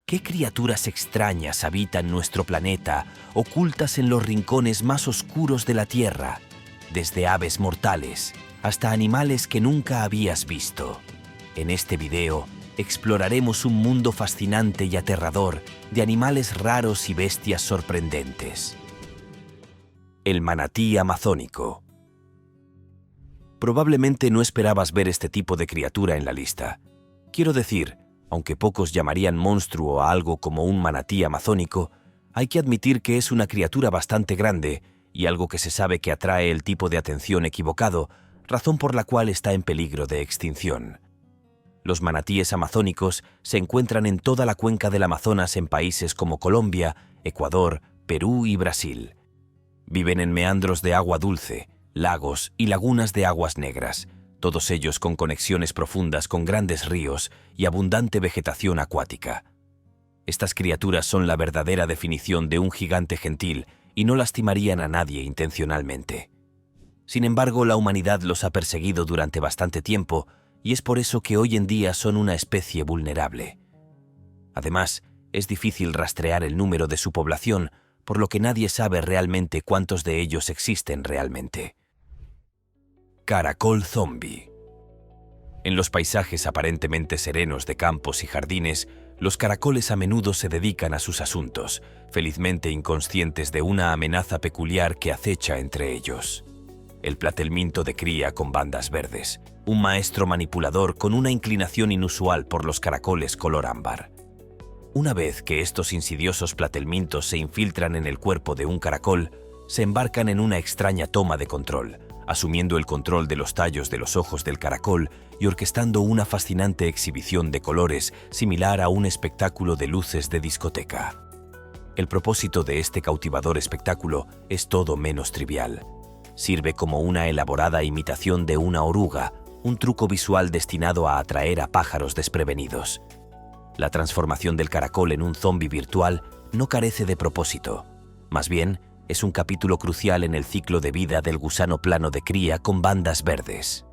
¿Qué criaturas extrañas habitan nuestro planeta, ocultas en los rincones más oscuros de la Tierra? Desde aves mortales hasta animales que nunca habías visto. En este video exploraremos un mundo fascinante y aterrador de animales raros y bestias sorprendentes. El manatí amazónico. Probablemente no esperabas ver este tipo de criatura en la lista. Quiero decir, aunque pocos llamarían monstruo a algo como un manatí amazónico, hay que admitir que es una criatura bastante grande y algo que se sabe que atrae el tipo de atención equivocado, razón por la cual está en peligro de extinción. Los manatíes amazónicos se encuentran en toda la cuenca del Amazonas en países como Colombia, Ecuador, Perú y Brasil. Viven en meandros de agua dulce, lagos y lagunas de aguas negras, todos ellos con conexiones profundas con grandes ríos y abundante vegetación acuática. Estas criaturas son la verdadera definición de un gigante gentil y no lastimarían a nadie intencionalmente. Sin embargo, la humanidad los ha perseguido durante bastante tiempo y es por eso que hoy en día son una especie vulnerable. Además, es difícil rastrear el número de su población, por lo que nadie sabe realmente cuántos de ellos existen realmente. Caracol zombie. En los paisajes aparentemente serenos de campos y jardines, los caracoles a menudo se dedican a sus asuntos, felizmente inconscientes de una amenaza peculiar que acecha entre ellos. El platelminto de cría con bandas verdes, un maestro manipulador con una inclinación inusual por los caracoles color ámbar. Una vez que estos insidiosos platelmintos se infiltran en el cuerpo de un caracol, se embarcan en una extraña toma de control, asumiendo el control de los tallos de los ojos del caracol y orquestando una fascinante exhibición de colores similar a un espectáculo de luces de discoteca. El propósito de este cautivador espectáculo es todo menos trivial. Sirve como una elaborada imitación de una oruga, un truco visual destinado a atraer a pájaros desprevenidos. La transformación del caracol en un zombi virtual no carece de propósito. Más bien, es un capítulo crucial en el ciclo de vida del gusano plano de cría con bandas verdes.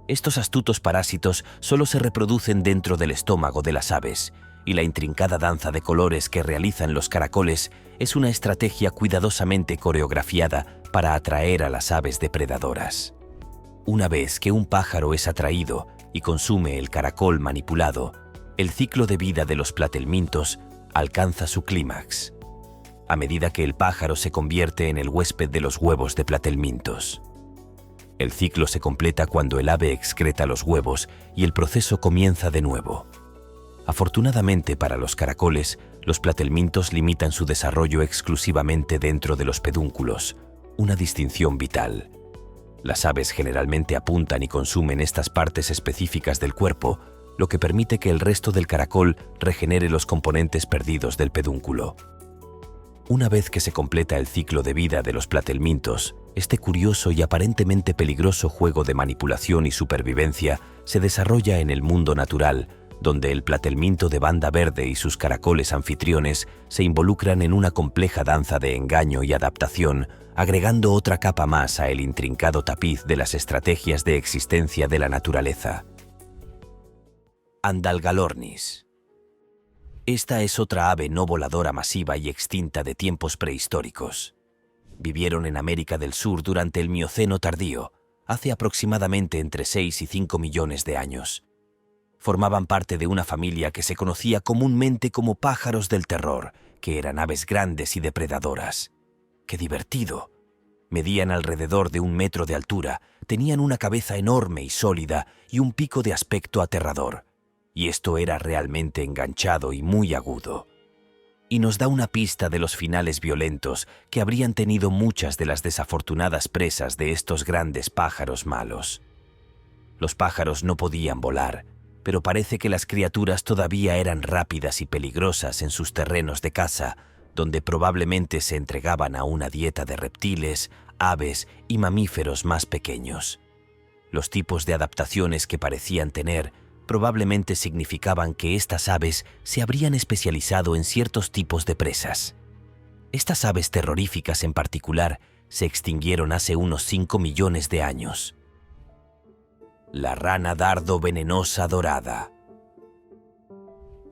Estos astutos parásitos solo se reproducen dentro del estómago de las aves, y la intrincada danza de colores que realizan los caracoles es una estrategia cuidadosamente coreografiada para atraer a las aves depredadoras. Una vez que un pájaro es atraído y consume el caracol manipulado, el ciclo de vida de los platelmintos alcanza su clímax, a medida que el pájaro se convierte en el huésped de los huevos de platelmintos. El ciclo se completa cuando el ave excreta los huevos y el proceso comienza de nuevo. Afortunadamente para los caracoles, los platelmintos limitan su desarrollo exclusivamente dentro de los pedúnculos, una distinción vital. Las aves generalmente apuntan y consumen estas partes específicas del cuerpo, lo que permite que el resto del caracol regenere los componentes perdidos del pedúnculo. Una vez que se completa el ciclo de vida de los platelmintos, este curioso y aparentemente peligroso juego de manipulación y supervivencia se desarrolla en el mundo natural, donde el platelminto de banda verde y sus caracoles anfitriones se involucran en una compleja danza de engaño y adaptación, agregando otra capa más a el intrincado tapiz de las estrategias de existencia de la naturaleza. Andalgalornis. Esta es otra ave no voladora masiva y extinta de tiempos prehistóricos. Vivieron en América del Sur durante el Mioceno tardío, hace aproximadamente entre 6 y 5 millones de años. Formaban parte de una familia que se conocía comúnmente como pájaros del terror, que eran aves grandes y depredadoras. ¡Qué divertido! Medían alrededor de 1 metro de altura, tenían una cabeza enorme y sólida y un pico de aspecto aterrador. Y esto era realmente enganchado y muy agudo. Y nos da una pista de los finales violentos que habrían tenido muchas de las desafortunadas presas de estos grandes pájaros malos. Los pájaros no podían volar, pero parece que las criaturas todavía eran rápidas y peligrosas en sus terrenos de caza, donde probablemente se entregaban a una dieta de reptiles, aves y mamíferos más pequeños. Los tipos de adaptaciones que parecían tener probablemente significaban que estas aves se habrían especializado en ciertos tipos de presas. Estas aves terroríficas en particular se extinguieron hace unos 5 millones de años. La rana dardo venenosa dorada.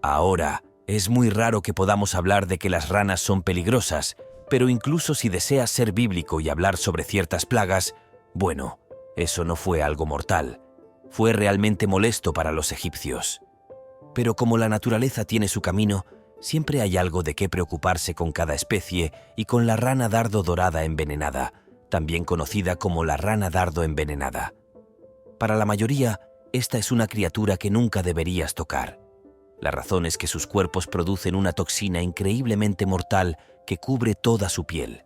Ahora, Es muy raro que podamos hablar de que las ranas son peligrosas, pero incluso si deseas ser bíblico y hablar sobre ciertas plagas, bueno, eso no fue algo mortal. Fue realmente molesto para los egipcios. Pero como la naturaleza tiene su camino, siempre hay algo de qué preocuparse con cada especie y con la rana dardo dorada envenenada, también conocida como la rana dardo envenenada. Para la mayoría, esta es una criatura que nunca deberías tocar. La razón es que sus cuerpos producen una toxina increíblemente mortal que cubre toda su piel.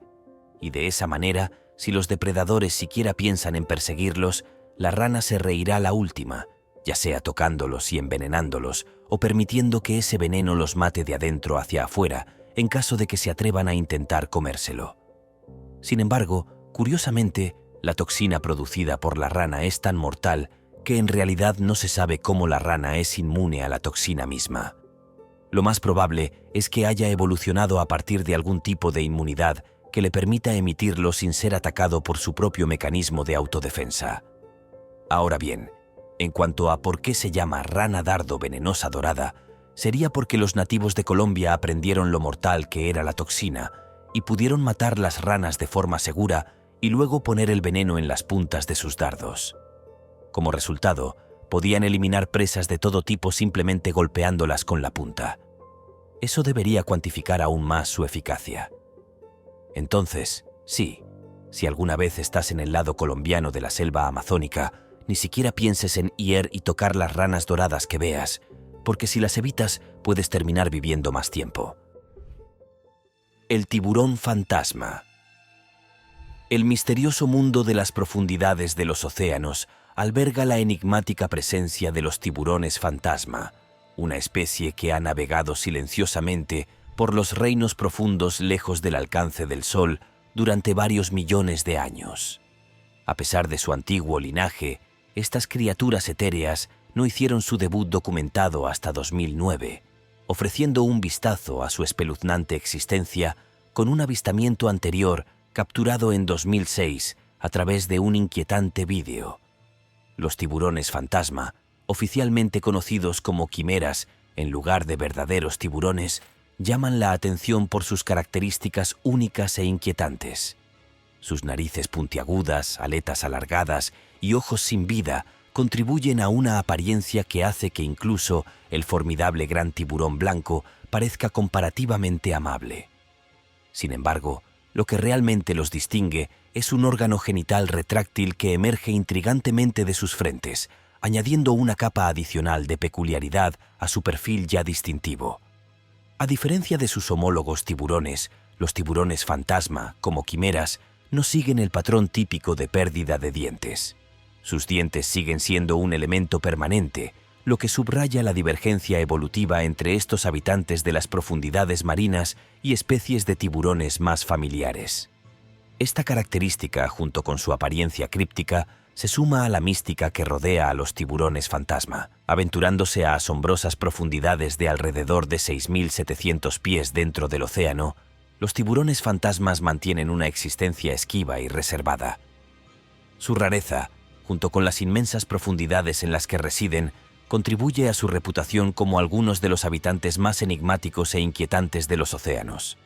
Y de esa manera, si los depredadores siquiera piensan en perseguirlos, la rana se reirá la última, ya sea tocándolos y envenenándolos, o permitiendo que ese veneno los mate de adentro hacia afuera, en caso de que se atrevan a intentar comérselo. Sin embargo, curiosamente, la toxina producida por la rana es tan mortal que en realidad no se sabe cómo la rana es inmune a la toxina misma. Lo más probable es que haya evolucionado a partir de algún tipo de inmunidad que le permita emitirlo sin ser atacado por su propio mecanismo de autodefensa. Ahora bien, en cuanto a por qué se llama rana dardo venenosa dorada, sería porque los nativos de Colombia aprendieron lo mortal que era la toxina y pudieron matar las ranas de forma segura y luego poner el veneno en las puntas de sus dardos. Como resultado, podían eliminar presas de todo tipo simplemente golpeándolas con la punta. Eso debería cuantificar aún más su eficacia. Entonces, sí, si alguna vez estás en el lado colombiano de la selva amazónica, ni siquiera pienses en ir y tocar las ranas doradas que veas, porque si las evitas puedes terminar viviendo más tiempo. El tiburón fantasma. El misterioso mundo de las profundidades de los océanos alberga la enigmática presencia de los tiburones fantasma, una especie que ha navegado silenciosamente por los reinos profundos lejos del alcance del sol durante varios millones de años. A pesar de su antiguo linaje, estas criaturas etéreas no hicieron su debut documentado hasta 2009, ofreciendo un vistazo a su espeluznante existencia con un avistamiento anterior capturado en 2006 a través de un inquietante vídeo. Los tiburones fantasma, oficialmente conocidos como quimeras en lugar de verdaderos tiburones, llaman la atención por sus características únicas e inquietantes. Sus narices puntiagudas, aletas alargadas y ojos sin vida contribuyen a una apariencia que hace que incluso el formidable gran tiburón blanco parezca comparativamente amable. Sin embargo, lo que realmente los distingue es un órgano genital retráctil que emerge intrigantemente de sus frentes, añadiendo una capa adicional de peculiaridad a su perfil ya distintivo. A diferencia de sus homólogos tiburones, los tiburones fantasma, como quimeras, no siguen el patrón típico de pérdida de dientes. Sus dientes siguen siendo un elemento permanente, lo que subraya la divergencia evolutiva entre estos habitantes de las profundidades marinas y especies de tiburones más familiares. Esta característica, junto con su apariencia críptica, se suma a la mística que rodea a los tiburones fantasma. Aventurándose a asombrosas profundidades de alrededor de 6.700 pies dentro del océano, los tiburones fantasmas mantienen una existencia esquiva y reservada. Su rareza, junto con las inmensas profundidades en las que residen, contribuye a su reputación como algunos de los habitantes más enigmáticos e inquietantes de los océanos.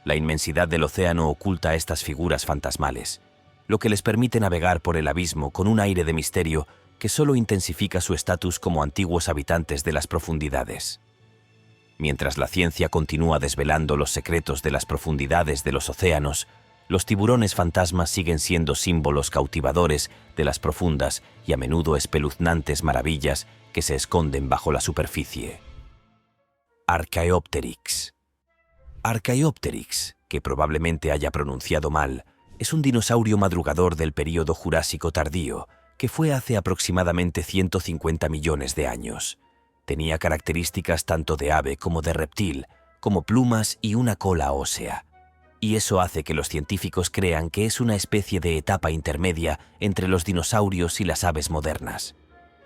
La inmensidad del océano oculta a estas figuras fantasmales, lo que les permite navegar por el abismo con un aire de misterio que solo intensifica su estatus como antiguos habitantes de las profundidades. Mientras la ciencia continúa desvelando los secretos de las profundidades de los océanos, los tiburones fantasmas siguen siendo símbolos cautivadores de las profundas y a menudo espeluznantes maravillas que se esconden bajo la superficie. Archaeopteryx. Archaeopteryx, que probablemente haya pronunciado mal, es un dinosaurio madrugador del período Jurásico tardío, que fue hace aproximadamente 150 millones de años. Tenía características tanto de ave como de reptil, como plumas y una cola ósea. Y eso hace que los científicos crean que es una especie de etapa intermedia entre los dinosaurios y las aves modernas.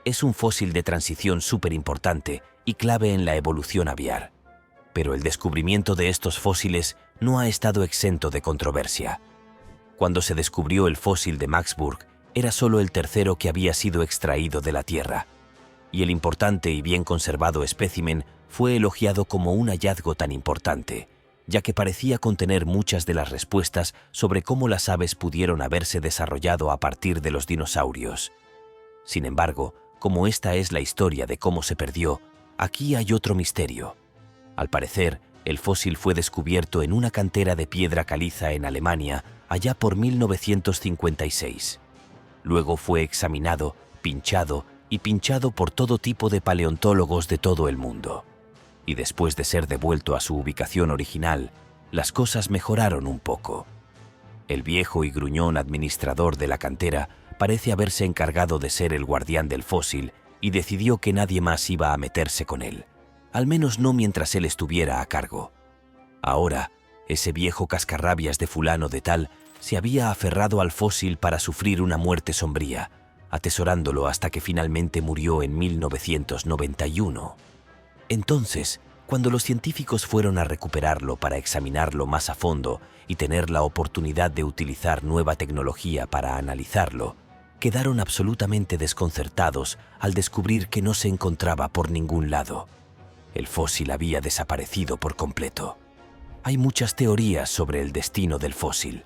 Es un fósil de transición súper importante y clave en la evolución aviar. Pero el descubrimiento de estos fósiles no ha estado exento de controversia. Cuando se descubrió el fósil de Maxburg, era solo el tercero que había sido extraído de la Tierra, y el importante y bien conservado espécimen fue elogiado como un hallazgo tan importante, ya que parecía contener muchas de las respuestas sobre cómo las aves pudieron haberse desarrollado a partir de los dinosaurios. Sin embargo, como esta es la historia de cómo se perdió, aquí hay otro misterio. Al parecer, el fósil fue descubierto en una cantera de piedra caliza en Alemania allá por 1956. Luego fue examinado, pinchado y pinchado por todo tipo de paleontólogos de todo el mundo. Y después de ser devuelto a su ubicación original, las cosas mejoraron un poco. El viejo y gruñón administrador de la cantera parece haberse encargado de ser el guardián del fósil y decidió que nadie más iba a meterse con él, al menos no mientras él estuviera a cargo. Ahora, ese viejo cascarrabias de fulano de tal se había aferrado al fósil para sufrir una muerte sombría, atesorándolo hasta que finalmente murió en 1991. Entonces, cuando los científicos fueron a recuperarlo para examinarlo más a fondo y tener la oportunidad de utilizar nueva tecnología para analizarlo, quedaron absolutamente desconcertados al descubrir que no se encontraba por ningún lado. El fósil había desaparecido por completo. Hay muchas teorías sobre el destino del fósil.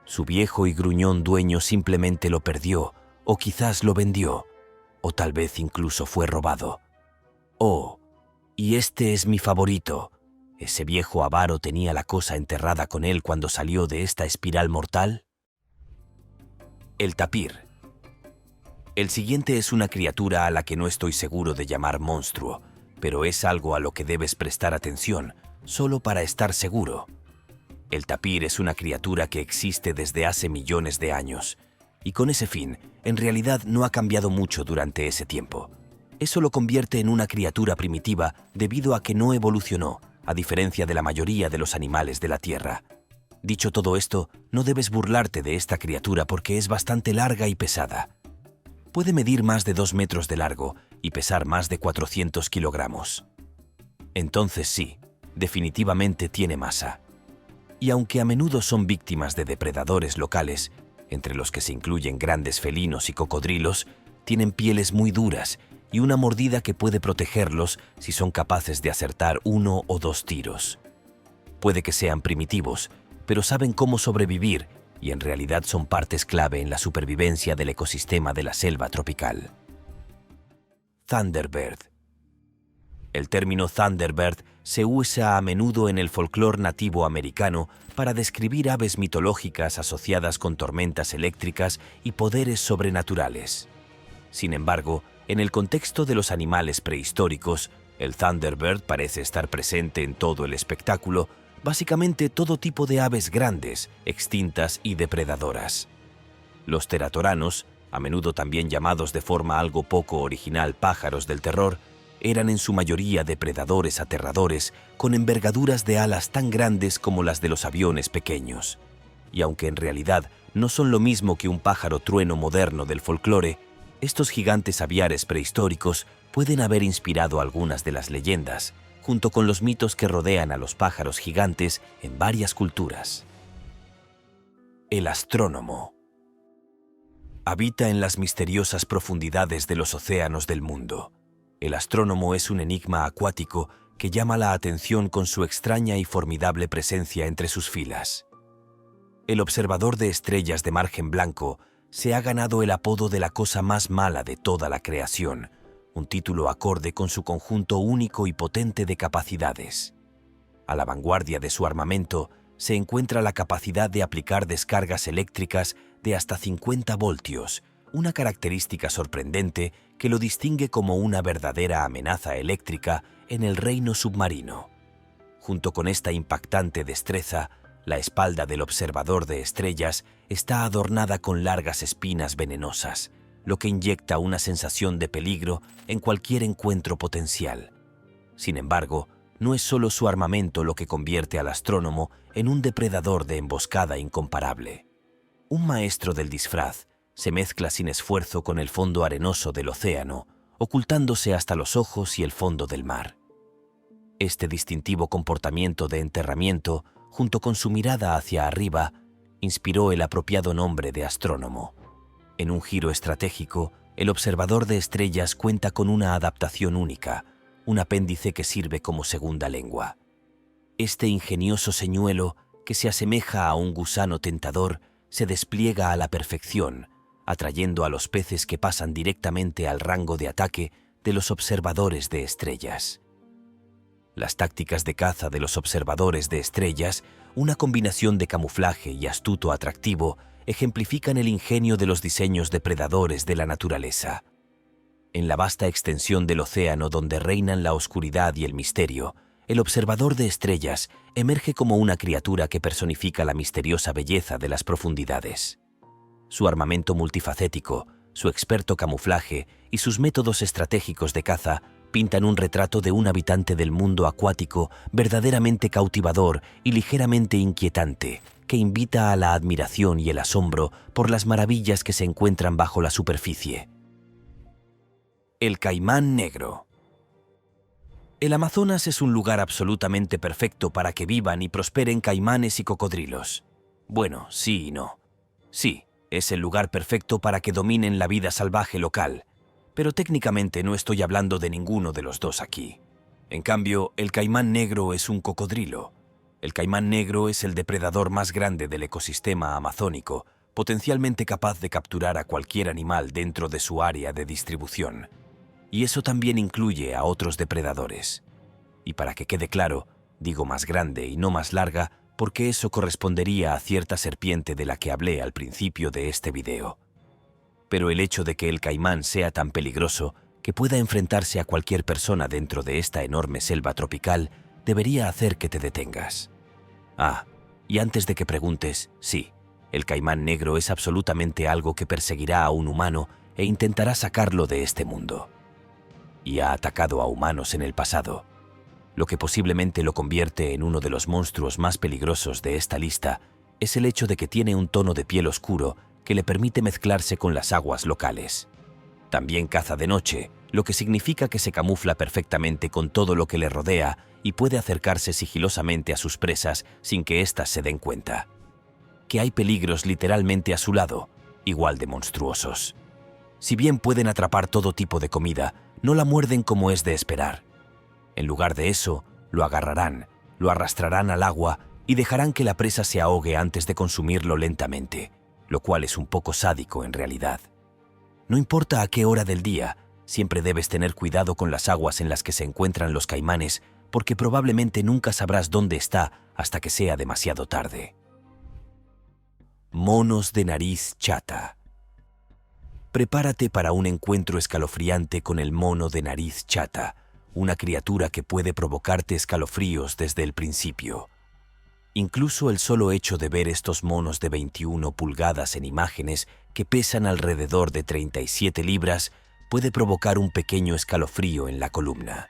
Su viejo y gruñón dueño simplemente lo perdió, o quizás lo vendió, o tal vez incluso fue robado. Oh, y este es mi favorito. ¿Ese viejo avaro tenía la cosa enterrada con él cuando salió de esta espiral mortal? El tapir. El siguiente es una criatura a la que no estoy seguro de llamar monstruo, pero es algo a lo que debes prestar atención, solo para estar seguro. El tapir es una criatura que existe desde hace millones de años, y con ese fin, en realidad no ha cambiado mucho durante ese tiempo. Eso lo convierte en una criatura primitiva debido a que no evolucionó, a diferencia de la mayoría de los animales de la Tierra. Dicho todo esto, no debes burlarte de esta criatura porque es bastante larga y pesada. Puede medir más de 2 metros de largo y pesar más de 400 kilogramos. Entonces sí, definitivamente tiene masa. Y aunque a menudo son víctimas de depredadores locales, entre los que se incluyen grandes felinos y cocodrilos, tienen pieles muy duras y una mordida que puede protegerlos si son capaces de acertar 1 o 2 tiros. Puede que sean primitivos, pero saben cómo sobrevivir y en realidad son partes clave en la supervivencia del ecosistema de la selva tropical. Thunderbird. El término Thunderbird se usa a menudo en el folclore nativo americano para describir aves mitológicas asociadas con tormentas eléctricas y poderes sobrenaturales. Sin embargo, en el contexto de los animales prehistóricos, el Thunderbird parece estar presente en todo el espectáculo, básicamente todo tipo de aves grandes, extintas y depredadoras. Los teratoranos, a menudo también llamados de forma algo poco original pájaros del terror, eran en su mayoría depredadores aterradores con envergaduras de alas tan grandes como las de los aviones pequeños. Y aunque en realidad no son lo mismo que un pájaro trueno moderno del folclore, estos gigantes aviares prehistóricos pueden haber inspirado algunas de las leyendas, junto con los mitos que rodean a los pájaros gigantes en varias culturas. El astrónomo. Habita en las misteriosas profundidades de los océanos del mundo. El astrónomo es un enigma acuático que llama la atención con su extraña y formidable presencia entre sus filas. El observador de estrellas de margen blanco se ha ganado el apodo de la cosa más mala de toda la creación, un título acorde con su conjunto único y potente de capacidades. A la vanguardia de su armamento se encuentra la capacidad de aplicar descargas eléctricas de hasta 50 voltios, una característica sorprendente que lo distingue como una verdadera amenaza eléctrica en el reino submarino. Junto con esta impactante destreza, la espalda del observador de estrellas está adornada con largas espinas venenosas, lo que inyecta una sensación de peligro en cualquier encuentro potencial. Sin embargo, no es solo su armamento lo que convierte al astrónomo en un depredador de emboscada incomparable. Un maestro del disfraz se mezcla sin esfuerzo con el fondo arenoso del océano, ocultándose hasta los ojos y el fondo del mar. Este distintivo comportamiento de enterramiento, junto con su mirada hacia arriba, inspiró el apropiado nombre de astrónomo. En un giro estratégico, el observador de estrellas cuenta con una adaptación única, un apéndice que sirve como segunda lengua. Este ingenioso señuelo, que se asemeja a un gusano tentador, se despliega a la perfección, atrayendo a los peces que pasan directamente al rango de ataque de los observadores de estrellas. Las tácticas de caza de los observadores de estrellas, una combinación de camuflaje y astuto atractivo, ejemplifican el ingenio de los diseños depredadores de la naturaleza. En la vasta extensión del océano donde reinan la oscuridad y el misterio, el observador de estrellas emerge como una criatura que personifica la misteriosa belleza de las profundidades. Su armamento multifacético, su experto camuflaje y sus métodos estratégicos de caza pintan un retrato de un habitante del mundo acuático verdaderamente cautivador y ligeramente inquietante, que invita a la admiración y el asombro por las maravillas que se encuentran bajo la superficie. El caimán negro. El Amazonas es un lugar absolutamente perfecto para que vivan y prosperen caimanes y cocodrilos. Bueno, sí y no. Sí, es el lugar perfecto para que dominen la vida salvaje local, pero técnicamente no estoy hablando de ninguno de los dos aquí. En cambio, el caimán negro es un cocodrilo. El caimán negro es el depredador más grande del ecosistema amazónico, potencialmente capaz de capturar a cualquier animal dentro de su área de distribución. Y eso también incluye a otros depredadores. Y para que quede claro, digo más grande y no más larga, porque eso correspondería a cierta serpiente de la que hablé al principio de este video. Pero el hecho de que el caimán sea tan peligroso que pueda enfrentarse a cualquier persona dentro de esta enorme selva tropical debería hacer que te detengas. Ah, y antes de que preguntes, sí, el caimán negro es absolutamente algo que perseguirá a un humano e intentará sacarlo de este mundo. Y ha atacado a humanos en el pasado, lo que posiblemente lo convierte en uno de los monstruos más peligrosos de esta lista es el hecho de que tiene un tono de piel oscuro que le permite mezclarse con las aguas locales. También caza de noche, lo que significa que se camufla perfectamente con todo lo que le rodea y puede acercarse sigilosamente a sus presas sin que éstas se den cuenta. Que hay peligros literalmente a su lado, igual de monstruosos. Si bien pueden atrapar todo tipo de comida, no la muerden como es de esperar. En lugar de eso, lo agarrarán, lo arrastrarán al agua y dejarán que la presa se ahogue antes de consumirlo lentamente, lo cual es un poco sádico en realidad. No importa a qué hora del día, siempre debes tener cuidado con las aguas en las que se encuentran los caimanes, porque probablemente nunca sabrás dónde está hasta que sea demasiado tarde. Monos de nariz chata. Prepárate para un encuentro escalofriante con el mono de nariz chata, una criatura que puede provocarte escalofríos desde el principio. Incluso el solo hecho de ver estos monos de 21 pulgadas en imágenes que pesan alrededor de 37 libras puede provocar un pequeño escalofrío en la columna.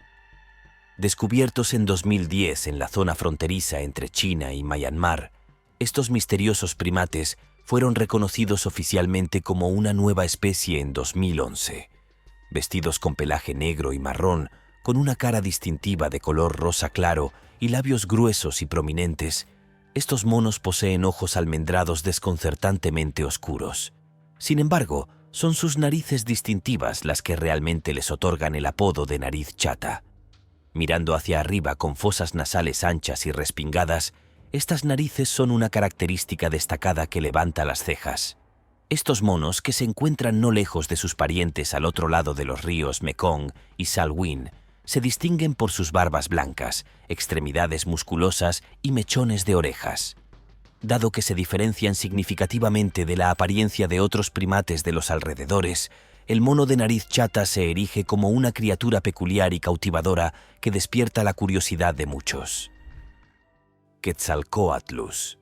Descubiertos en 2010 en la zona fronteriza entre China y Myanmar, estos misteriosos primates fueron reconocidos oficialmente como una nueva especie en 2011. Vestidos con pelaje negro y marrón, con una cara distintiva de color rosa claro y labios gruesos y prominentes, estos monos poseen ojos almendrados desconcertantemente oscuros. Sin embargo, son sus narices distintivas las que realmente les otorgan el apodo de nariz chata. Mirando hacia arriba con fosas nasales anchas y respingadas, estas narices son una característica destacada que levanta las cejas. Estos monos, que se encuentran no lejos de sus parientes al otro lado de los ríos Mekong y Salween, se distinguen por sus barbas blancas, extremidades musculosas y mechones de orejas. Dado que se diferencian significativamente de la apariencia de otros primates de los alrededores, el mono de nariz chata se erige como una criatura peculiar y cautivadora que despierta la curiosidad de muchos. Quetzalcóatlus.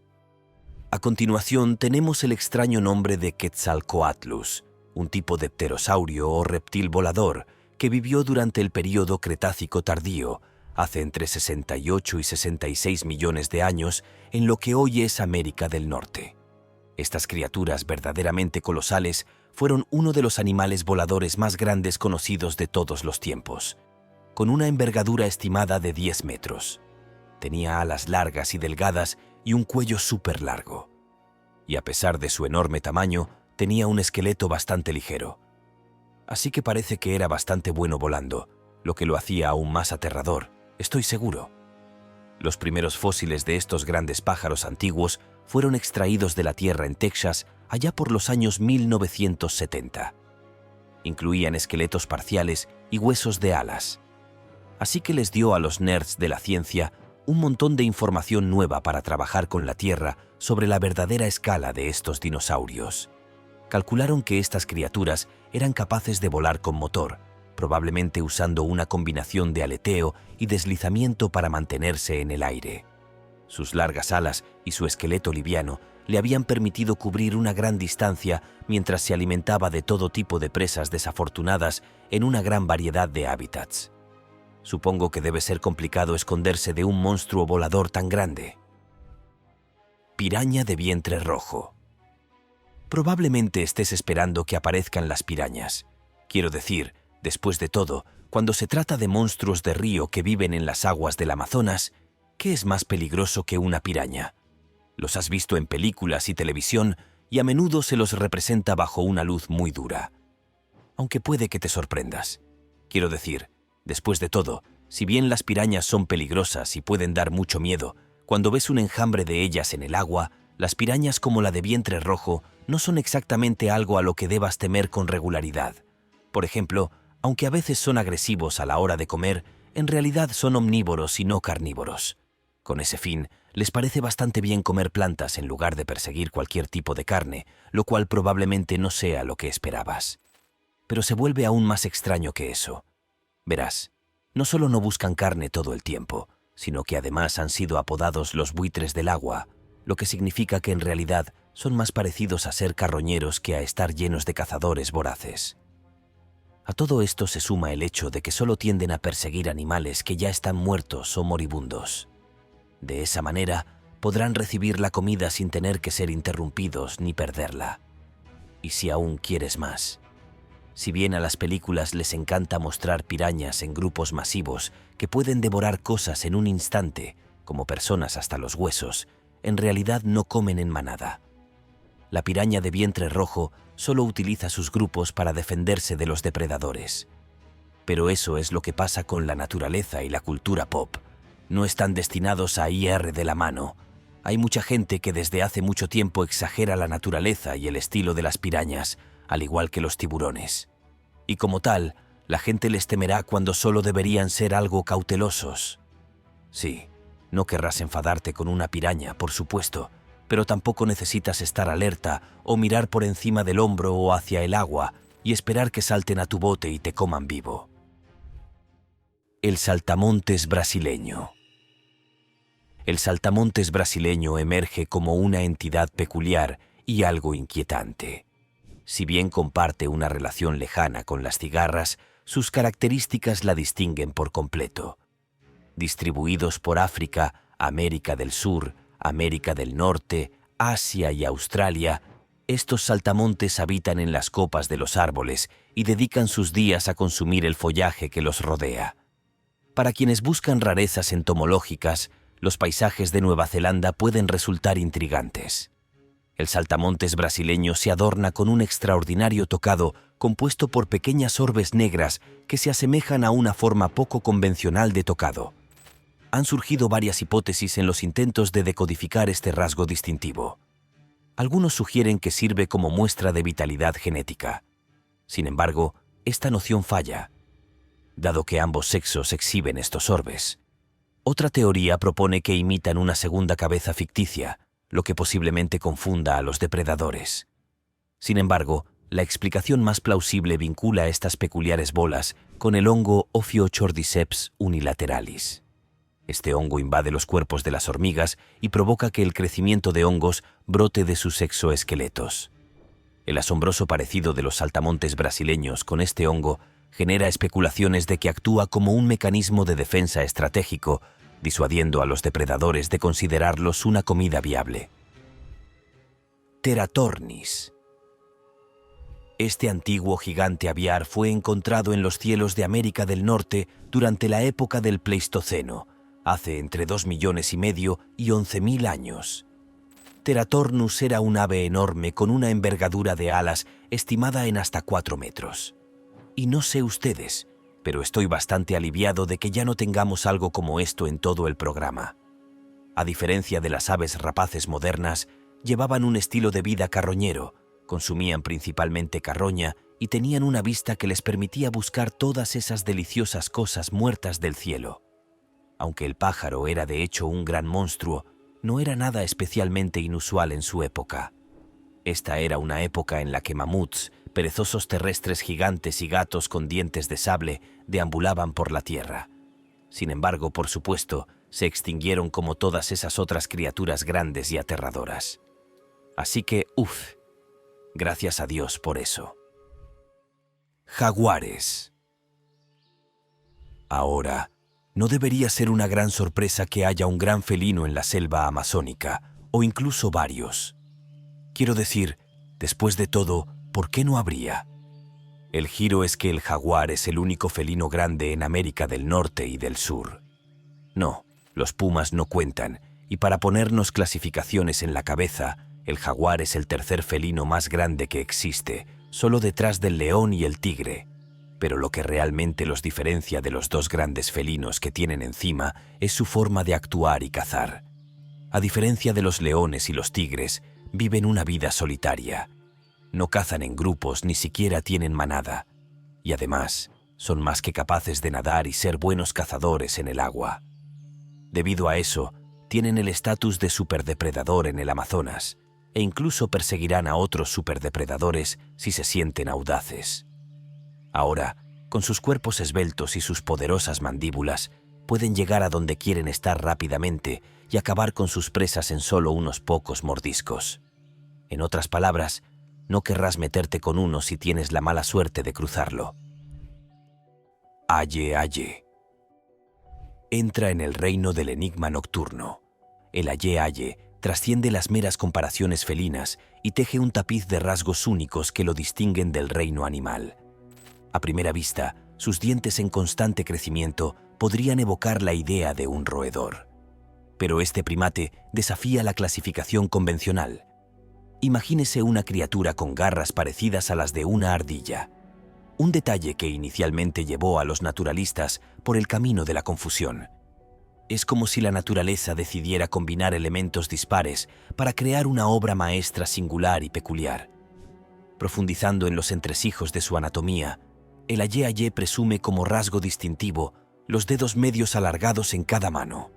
A continuación tenemos el extraño nombre de Quetzalcóatlus, un tipo de pterosaurio o reptil volador que vivió durante el período Cretácico tardío, hace entre 68 y 66 millones de años, en lo que hoy es América del Norte. Estas criaturas verdaderamente colosales fueron uno de los animales voladores más grandes conocidos de todos los tiempos, con una envergadura estimada de 10 metros. Tenía alas largas y delgadas y un cuello súper largo. Y a pesar de su enorme tamaño, tenía un esqueleto bastante ligero. Así que parece que era bastante bueno volando, lo que lo hacía aún más aterrador, estoy seguro. Los primeros fósiles de estos grandes pájaros antiguos fueron extraídos de la tierra en Texas allá por los años 1970. Incluían esqueletos parciales y huesos de alas. Así que les dio a los nerds de la ciencia un montón de información nueva para trabajar con la Tierra sobre la verdadera escala de estos dinosaurios. Calcularon que estas criaturas eran capaces de volar con motor, probablemente usando una combinación de aleteo y deslizamiento para mantenerse en el aire. Sus largas alas y su esqueleto liviano le habían permitido cubrir una gran distancia mientras se alimentaba de todo tipo de presas desafortunadas en una gran variedad de hábitats. Supongo que debe ser complicado esconderse de un monstruo volador tan grande. Piraña de vientre rojo. Probablemente estés esperando que aparezcan las pirañas. Quiero decir, después de todo, cuando se trata de monstruos de río que viven en las aguas del Amazonas, ¿qué es más peligroso que una piraña? Los has visto en películas y televisión y a menudo se los representa bajo una luz muy dura. Aunque puede que te sorprendas. Quiero decir, después de todo, si bien las pirañas son peligrosas y pueden dar mucho miedo, cuando ves un enjambre de ellas en el agua, las pirañas como la de vientre rojo no son exactamente algo a lo que debas temer con regularidad. Por ejemplo, aunque a veces son agresivos a la hora de comer, en realidad son omnívoros y no carnívoros. Con ese fin, les parece bastante bien comer plantas en lugar de perseguir cualquier tipo de carne, lo cual probablemente no sea lo que esperabas. Pero se vuelve aún más extraño que eso. Verás, no solo no buscan carne todo el tiempo, sino que además han sido apodados los buitres del agua, lo que significa que en realidad son más parecidos a ser carroñeros que a estar llenos de cazadores voraces. A todo esto se suma el hecho de que solo tienden a perseguir animales que ya están muertos o moribundos. De esa manera, podrán recibir la comida sin tener que ser interrumpidos ni perderla. Y si aún quieres más, si bien a las películas les encanta mostrar pirañas en grupos masivos que pueden devorar cosas en un instante, como personas hasta los huesos, en realidad no comen en manada. La piraña de vientre rojo solo utiliza sus grupos para defenderse de los depredadores. Pero eso es lo que pasa con la naturaleza y la cultura pop. No están destinados a ir de la mano. Hay mucha gente que desde hace mucho tiempo exagera la naturaleza y el estilo de las pirañas, al igual que los tiburones. Y como tal, la gente les temerá cuando solo deberían ser algo cautelosos. Sí, no querrás enfadarte con una piraña, por supuesto, pero tampoco necesitas estar alerta o mirar por encima del hombro o hacia el agua y esperar que salten a tu bote y te coman vivo. El saltamontes brasileño. El saltamontes brasileño emerge como una entidad peculiar y algo inquietante. Si bien comparte una relación lejana con las cigarras, sus características la distinguen por completo. Distribuidos por África, América del Sur, América del Norte, Asia y Australia, estos saltamontes habitan en las copas de los árboles y dedican sus días a consumir el follaje que los rodea. Para quienes buscan rarezas entomológicas, los paisajes de Nueva Zelanda pueden resultar intrigantes. El saltamontes brasileño se adorna con un extraordinario tocado compuesto por pequeñas orbes negras que se asemejan a una forma poco convencional de tocado. Han surgido varias hipótesis en los intentos de decodificar este rasgo distintivo. Algunos sugieren que sirve como muestra de vitalidad genética. Sin embargo, esta noción falla, dado que ambos sexos exhiben estos orbes. Otra teoría propone que imitan una segunda cabeza ficticia, lo que posiblemente confunda a los depredadores. Sin embargo, la explicación más plausible vincula estas peculiares bolas con el hongo Ophiochordyceps unilateralis. Este hongo invade los cuerpos de las hormigas y provoca que el crecimiento de hongos brote de sus exoesqueletos. El asombroso parecido de los saltamontes brasileños con este hongo genera especulaciones de que actúa como un mecanismo de defensa estratégico, disuadiendo a los depredadores de considerarlos una comida viable. Teratornis. Este antiguo gigante aviar fue encontrado en los cielos de América del Norte durante la época del Pleistoceno, hace entre 2,5 millones y 11.000 años. Teratornus era un ave enorme con una envergadura de alas estimada en hasta 4 metros. Y no sé ustedes, pero estoy bastante aliviado de que ya no tengamos algo como esto en todo el programa. A diferencia de las aves rapaces modernas, llevaban un estilo de vida carroñero, consumían principalmente carroña y tenían una vista que les permitía buscar todas esas deliciosas cosas muertas del cielo. Aunque el pájaro era de hecho un gran monstruo, no era nada especialmente inusual en su época. Esta era una época en la que mamuts, perezosos terrestres gigantes y gatos con dientes de sable deambulaban por la tierra. Sin embargo, por supuesto, se extinguieron como todas esas otras criaturas grandes y aterradoras. Así que, gracias a Dios por eso. Jaguares. Ahora, no debería ser una gran sorpresa que haya un gran felino en la selva amazónica, o incluso varios. Quiero decir, después de todo, ¿por qué no habría? El giro es que el jaguar es el único felino grande en América del Norte y del Sur. No, los pumas no cuentan, y para ponernos clasificaciones en la cabeza, el jaguar es el tercer felino más grande que existe, solo detrás del león y el tigre. Pero lo que realmente los diferencia de los dos grandes felinos que tienen encima es su forma de actuar y cazar. A diferencia de los leones y los tigres, viven una vida solitaria. No cazan en grupos, ni siquiera tienen manada. Y además, son más que capaces de nadar y ser buenos cazadores en el agua. Debido a eso, tienen el estatus de superdepredador en el Amazonas, e incluso perseguirán a otros superdepredadores si se sienten audaces. Ahora, con sus cuerpos esbeltos y sus poderosas mandíbulas, pueden llegar a donde quieren estar rápidamente y acabar con sus presas en solo unos pocos mordiscos. En otras palabras, no querrás meterte con uno si tienes la mala suerte de cruzarlo. Aye-aye. Entra en el reino del enigma nocturno. El aye-aye trasciende las meras comparaciones felinas y teje un tapiz de rasgos únicos que lo distinguen del reino animal. A primera vista, sus dientes en constante crecimiento podrían evocar la idea de un roedor. Pero este primate desafía la clasificación convencional. Imagínese una criatura con garras parecidas a las de una ardilla. Un detalle que inicialmente llevó a los naturalistas por el camino de la confusión. Es como si la naturaleza decidiera combinar elementos dispares para crear una obra maestra singular y peculiar. Profundizando en los entresijos de su anatomía, el aye-aye presume como rasgo distintivo los dedos medios alargados en cada mano.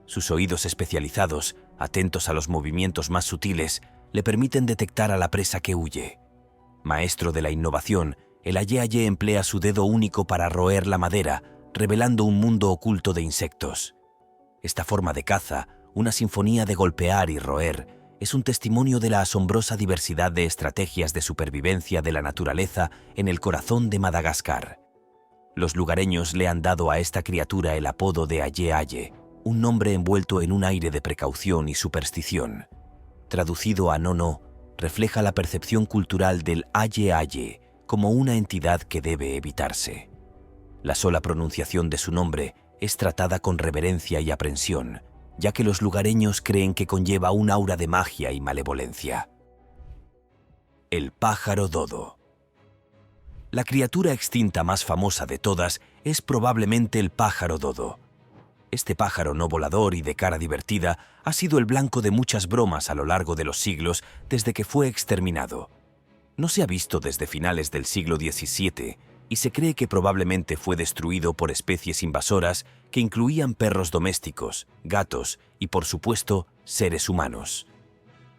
Sus oídos especializados, atentos a los movimientos más sutiles, le permiten detectar a la presa que huye. Maestro de la innovación, el aye-aye emplea su dedo único para roer la madera, revelando un mundo oculto de insectos. Esta forma de caza, una sinfonía de golpear y roer, es un testimonio de la asombrosa diversidad de estrategias de supervivencia de la naturaleza en el corazón de Madagascar. Los lugareños le han dado a esta criatura el apodo de aye-aye, un nombre envuelto en un aire de precaución y superstición. Traducido a no, refleja la percepción cultural del aye-aye como una entidad que debe evitarse. La sola pronunciación de su nombre es tratada con reverencia y aprensión, ya que los lugareños creen que conlleva un aura de magia y malevolencia. El pájaro dodo. La criatura extinta más famosa de todas es probablemente el pájaro dodo. Este pájaro no volador y de cara divertida ha sido el blanco de muchas bromas a lo largo de los siglos desde que fue exterminado. No se ha visto desde finales del siglo XVII y se cree que probablemente fue destruido por especies invasoras que incluían perros domésticos, gatos y, por supuesto, seres humanos.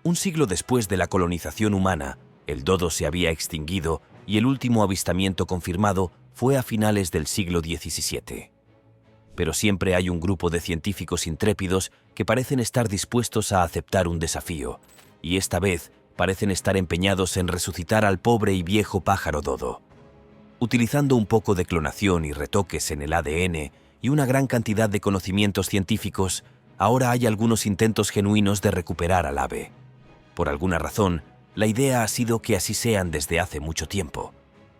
Un siglo después de la colonización humana, el dodo se había extinguido y el último avistamiento confirmado fue a finales del siglo XVII. Pero siempre hay un grupo de científicos intrépidos que parecen estar dispuestos a aceptar un desafío, y esta vez parecen estar empeñados en resucitar al pobre y viejo pájaro dodo. Utilizando un poco de clonación y retoques en el ADN y una gran cantidad de conocimientos científicos, ahora hay algunos intentos genuinos de recuperar al ave. Por alguna razón, la idea ha sido que así sean desde hace mucho tiempo.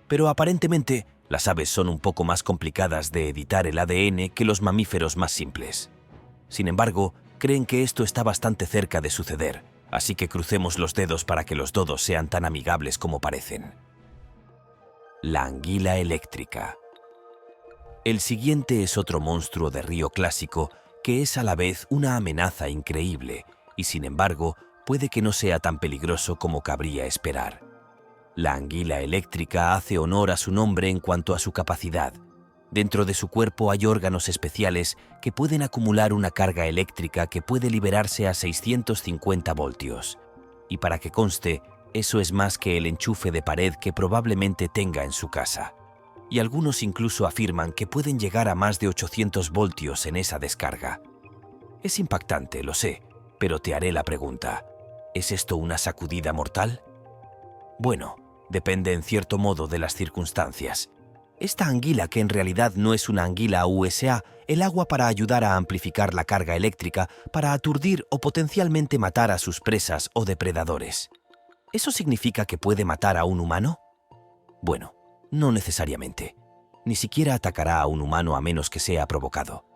Pero aparentemente, las aves son un poco más complicadas de editar el ADN que los mamíferos más simples. Sin embargo, creen que esto está bastante cerca de suceder, así que crucemos los dedos para que los dodos sean tan amigables como parecen. La anguila eléctrica. El siguiente es otro monstruo de río clásico que es a la vez una amenaza increíble y, sin embargo, puede que no sea tan peligroso como cabría esperar. La anguila eléctrica hace honor a su nombre en cuanto a su capacidad. Dentro de su cuerpo hay órganos especiales que pueden acumular una carga eléctrica que puede liberarse a 650 voltios. Y para que conste, eso es más que el enchufe de pared que probablemente tenga en su casa. Y algunos incluso afirman que pueden llegar a más de 800 voltios en esa descarga. Es impactante, lo sé, pero te haré la pregunta: ¿es esto una sacudida mortal? Bueno, depende en cierto modo de las circunstancias. Esta anguila, que en realidad no es una anguila USA, el agua para ayudar a amplificar la carga eléctrica para aturdir o potencialmente matar a sus presas o depredadores. ¿Eso significa que puede matar a un humano? Bueno, no necesariamente. Ni siquiera atacará a un humano a menos que sea provocado.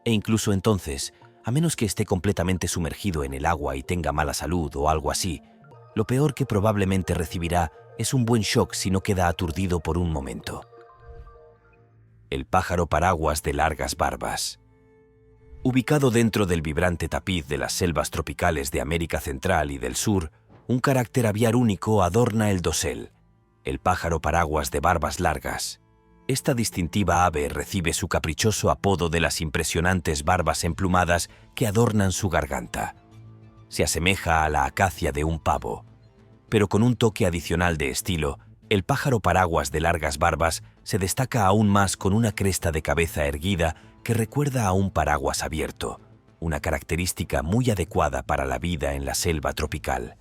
E incluso entonces, a menos que esté completamente sumergido en el agua y tenga mala salud o algo así, lo peor que probablemente recibirá es un buen shock si no queda aturdido por un momento. El pájaro paraguas de largas barbas. Ubicado dentro del vibrante tapiz de las selvas tropicales de América Central y del Sur, un carácter aviar único adorna el dosel, el pájaro paraguas de barbas largas. Esta distintiva ave recibe su caprichoso apodo de las impresionantes barbas emplumadas que adornan su garganta. Se asemeja a la acacia de un pavo, pero con un toque adicional de estilo. El pájaro paraguas de largas barbas se destaca aún más con una cresta de cabeza erguida que recuerda a un paraguas abierto, una característica muy adecuada para la vida en la selva tropical.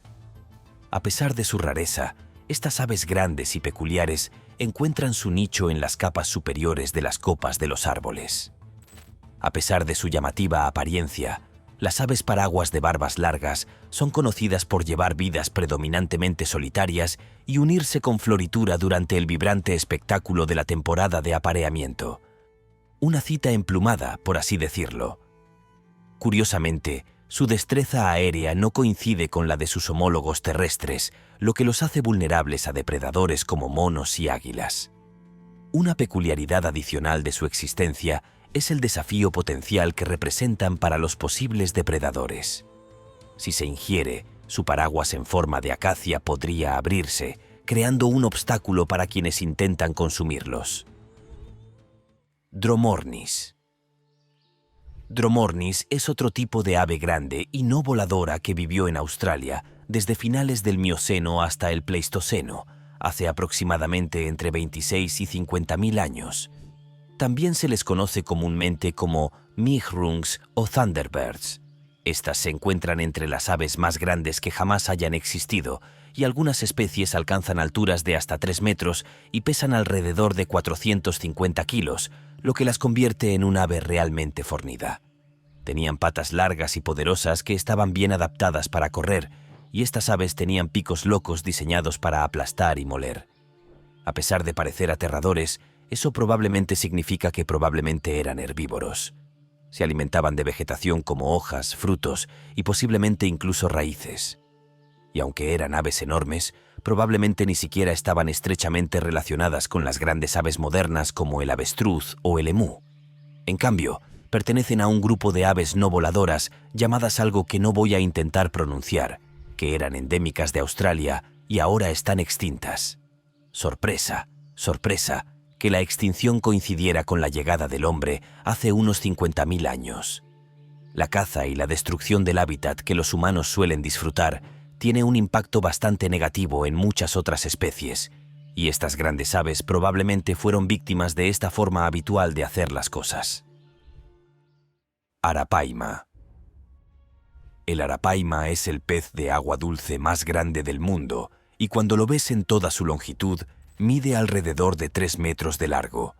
A pesar de su rareza, estas aves grandes y peculiares encuentran su nicho en las capas superiores de las copas de los árboles. A pesar de su llamativa apariencia, las aves paraguas de barbas largas son conocidas por llevar vidas predominantemente solitarias y unirse con floritura durante el vibrante espectáculo de la temporada de apareamiento. Una cita emplumada, por así decirlo. Curiosamente, su destreza aérea no coincide con la de sus homólogos terrestres, lo que los hace vulnerables a depredadores como monos y águilas. Una peculiaridad adicional de su existencia es el desafío potencial que representan para los posibles depredadores. Si se ingiere, su paraguas en forma de acacia podría abrirse, creando un obstáculo para quienes intentan consumirlos. Dromornis. Dromornis es otro tipo de ave grande y no voladora que vivió en Australia desde finales del Mioceno hasta el Pleistoceno, hace aproximadamente entre 26 y 50.000 años. También se les conoce comúnmente como migrungs o thunderbirds. Estas se encuentran entre las aves más grandes que jamás hayan existido, y algunas especies alcanzan alturas de hasta 3 metros y pesan alrededor de 450 kilos, lo que las convierte en un ave realmente fornida. Tenían patas largas y poderosas que estaban bien adaptadas para correr, y estas aves tenían picos locos diseñados para aplastar y moler. A pesar de parecer aterradores, eso probablemente significa que probablemente eran herbívoros. Se alimentaban de vegetación como hojas, frutos y posiblemente incluso raíces. Y aunque eran aves enormes, probablemente ni siquiera estaban estrechamente relacionadas con las grandes aves modernas como el avestruz o el emú. En cambio, pertenecen a un grupo de aves no voladoras llamadas algo que no voy a intentar pronunciar, que eran endémicas de Australia y ahora están extintas. Sorpresa, sorpresa, que la extinción coincidiera con la llegada del hombre hace unos 50.000 años. La caza y la destrucción del hábitat que los humanos suelen disfrutar tiene un impacto bastante negativo en muchas otras especies, y estas grandes aves probablemente fueron víctimas de esta forma habitual de hacer las cosas. Arapaima. El arapaima es el pez de agua dulce más grande del mundo, y cuando lo ves en toda su longitud, mide alrededor de 3 metros de largo.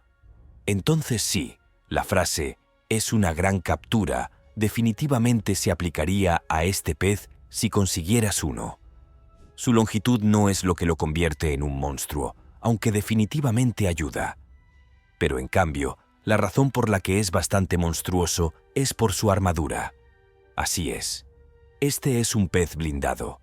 Entonces sí, la frase «es una gran captura» definitivamente se aplicaría a este pez si consiguieras uno. Su longitud no es lo que lo convierte en un monstruo, aunque definitivamente ayuda. Pero en cambio, la razón por la que es bastante monstruoso es por su armadura. Así es. Este es un pez blindado.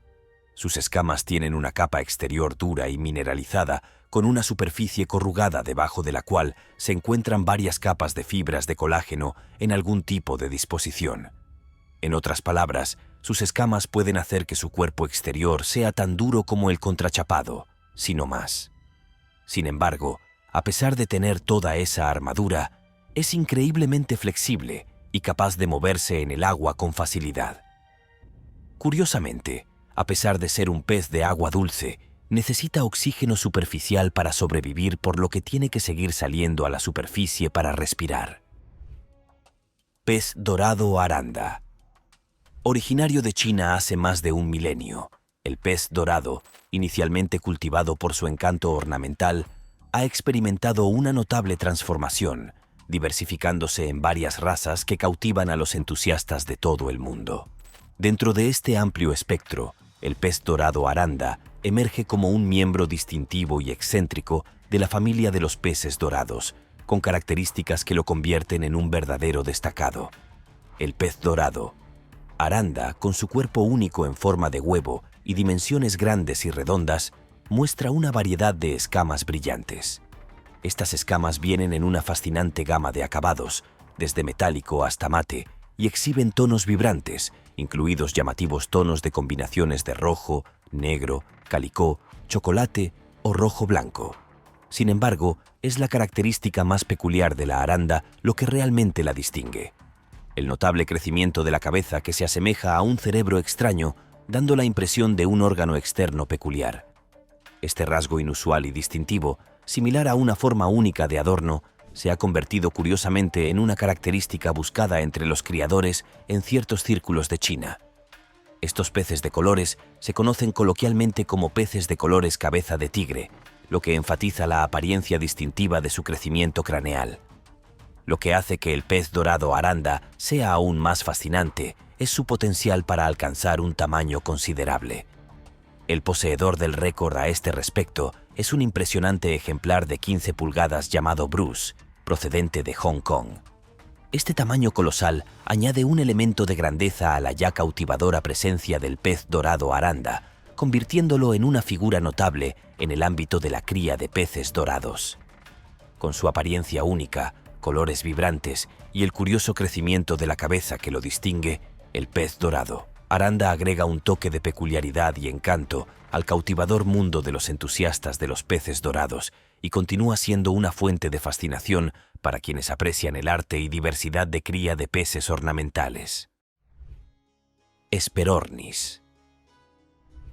Sus escamas tienen una capa exterior dura y mineralizada, con una superficie corrugada debajo de la cual se encuentran varias capas de fibras de colágeno en algún tipo de disposición. En otras palabras, sus escamas pueden hacer que su cuerpo exterior sea tan duro como el contrachapado, si no más. Sin embargo, a pesar de tener toda esa armadura, es increíblemente flexible y capaz de moverse en el agua con facilidad. Curiosamente, a pesar de ser un pez de agua dulce, necesita oxígeno superficial para sobrevivir, por lo que tiene que seguir saliendo a la superficie para respirar. Pez dorado aranda. Originario de China hace más de un milenio, el pez dorado, inicialmente cultivado por su encanto ornamental, ha experimentado una notable transformación, diversificándose en varias razas que cautivan a los entusiastas de todo el mundo. Dentro de este amplio espectro, el pez dorado aranda emerge como un miembro distintivo y excéntrico de la familia de los peces dorados, con características que lo convierten en un verdadero destacado. El pez dorado aranda, con su cuerpo único en forma de huevo y dimensiones grandes y redondas, muestra una variedad de escamas brillantes. Estas escamas vienen en una fascinante gama de acabados, desde metálico hasta mate, y exhiben tonos vibrantes, incluidos llamativos tonos de combinaciones de rojo, negro, calicó, chocolate o rojo blanco. Sin embargo, es la característica más peculiar de la aranda lo que realmente la distingue. El notable crecimiento de la cabeza, que se asemeja a un cerebro extraño, dando la impresión de un órgano externo peculiar. Este rasgo inusual y distintivo, similar a una forma única de adorno, se ha convertido curiosamente en una característica buscada entre los criadores en ciertos círculos de China. Estos peces de colores se conocen coloquialmente como peces de colores cabeza de tigre, lo que enfatiza la apariencia distintiva de su crecimiento craneal. Lo que hace que el pez dorado aranda sea aún más fascinante es su potencial para alcanzar un tamaño considerable. El poseedor del récord a este respecto es un impresionante ejemplar de 15 pulgadas llamado Bruce, procedente de Hong Kong. Este tamaño colosal añade un elemento de grandeza a la ya cautivadora presencia del pez dorado aranda, convirtiéndolo en una figura notable en el ámbito de la cría de peces dorados. Con su apariencia única, colores vibrantes y el curioso crecimiento de la cabeza que lo distingue, el pez dorado aranda agrega un toque de peculiaridad y encanto al cautivador mundo de los entusiastas de los peces dorados y continúa siendo una fuente de fascinación para quienes aprecian el arte y diversidad de cría de peces ornamentales. Hesperornis.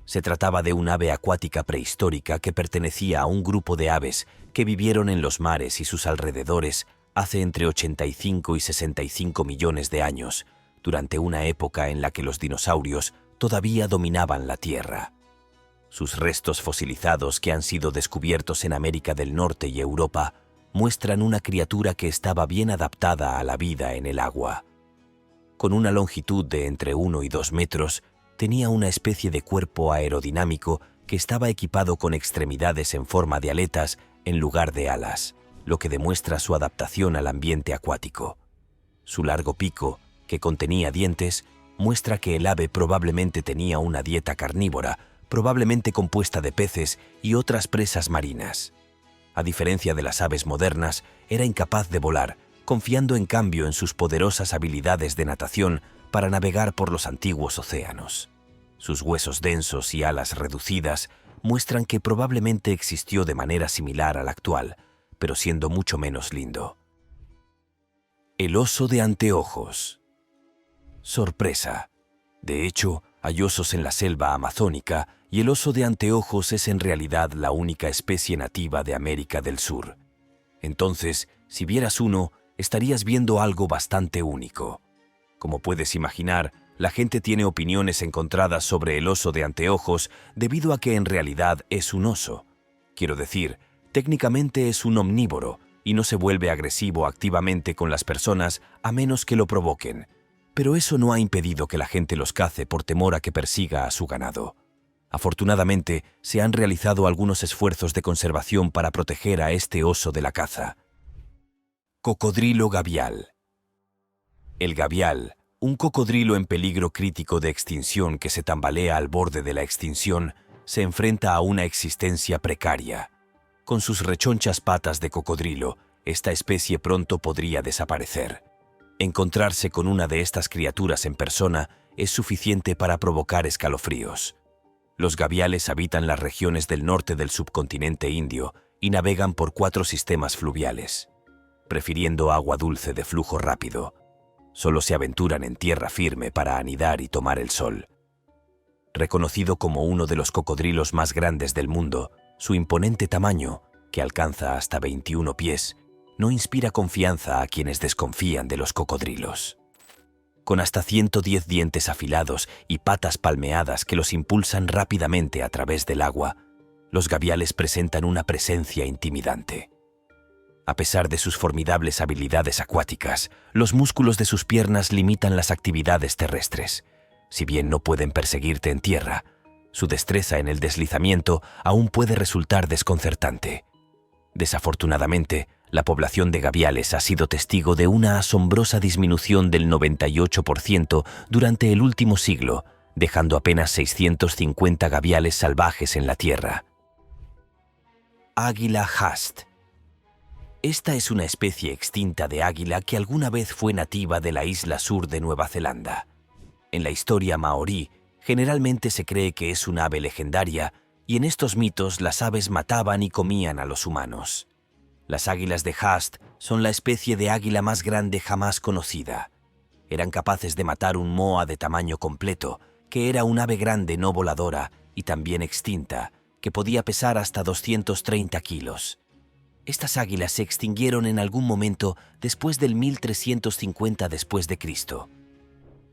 Se trataba de un ave acuática prehistórica que pertenecía a un grupo de aves que vivieron en los mares y sus alrededores hace entre 85 y 65 millones de años, durante una época en la que los dinosaurios todavía dominaban la Tierra. Sus restos fosilizados, que han sido descubiertos en América del Norte y Europa, muestran una criatura que estaba bien adaptada a la vida en el agua. Con una longitud de entre 1 y 2 metros, tenía una especie de cuerpo aerodinámico que estaba equipado con extremidades en forma de aletas en lugar de alas, lo que demuestra su adaptación al ambiente acuático. Su largo pico, que contenía dientes, muestra que el ave probablemente tenía una dieta carnívora, probablemente compuesta de peces y otras presas marinas. A diferencia de las aves modernas, era incapaz de volar, confiando en cambio en sus poderosas habilidades de natación para navegar por los antiguos océanos. Sus huesos densos y alas reducidas muestran que probablemente existió de manera similar a la actual, pero siendo mucho menos lindo. El oso de anteojos. Sorpresa. De hecho, hay osos en la selva amazónica y el oso de anteojos es en realidad la única especie nativa de América del Sur. Entonces, si vieras uno, estarías viendo algo bastante único. Como puedes imaginar, la gente tiene opiniones encontradas sobre el oso de anteojos debido a que en realidad es un oso. Quiero decir, técnicamente es un omnívoro y no se vuelve agresivo activamente con las personas a menos que lo provoquen. Pero eso no ha impedido que la gente los cace por temor a que persiga a su ganado. Afortunadamente, se han realizado algunos esfuerzos de conservación para proteger a este oso de la caza. Cocodrilo gavial. El gavial, un cocodrilo en peligro crítico de extinción que se tambalea al borde de la extinción, se enfrenta a una existencia precaria. Con sus rechonchas patas de cocodrilo, esta especie pronto podría desaparecer. Encontrarse con una de estas criaturas en persona es suficiente para provocar escalofríos. Los gaviales habitan las regiones del norte del subcontinente indio y navegan por 4 sistemas fluviales, prefiriendo agua dulce de flujo rápido. Solo se aventuran en tierra firme para anidar y tomar el sol. Reconocido como uno de los cocodrilos más grandes del mundo, su imponente tamaño, que alcanza hasta 21 pies, no inspira confianza a quienes desconfían de los cocodrilos. Con hasta 110 dientes afilados y patas palmeadas que los impulsan rápidamente a través del agua, los gaviales presentan una presencia intimidante. A pesar de sus formidables habilidades acuáticas, los músculos de sus piernas limitan las actividades terrestres. Si bien no pueden perseguirte en tierra, su destreza en el deslizamiento aún puede resultar desconcertante. Desafortunadamente, la población de gaviales ha sido testigo de una asombrosa disminución del 98% durante el último siglo, dejando apenas 650 gaviales salvajes en la Tierra. Águila Haast. Esta es una especie extinta de águila que alguna vez fue nativa de la isla sur de Nueva Zelanda. En la historia maorí, generalmente se cree que es una ave legendaria, y en estos mitos las aves mataban y comían a los humanos. Las águilas de Haast son la especie de águila más grande jamás conocida. Eran capaces de matar un moa de tamaño completo, que era un ave grande no voladora y también extinta, que podía pesar hasta 230 kilos. Estas águilas se extinguieron en algún momento después del 1350 después de Cristo.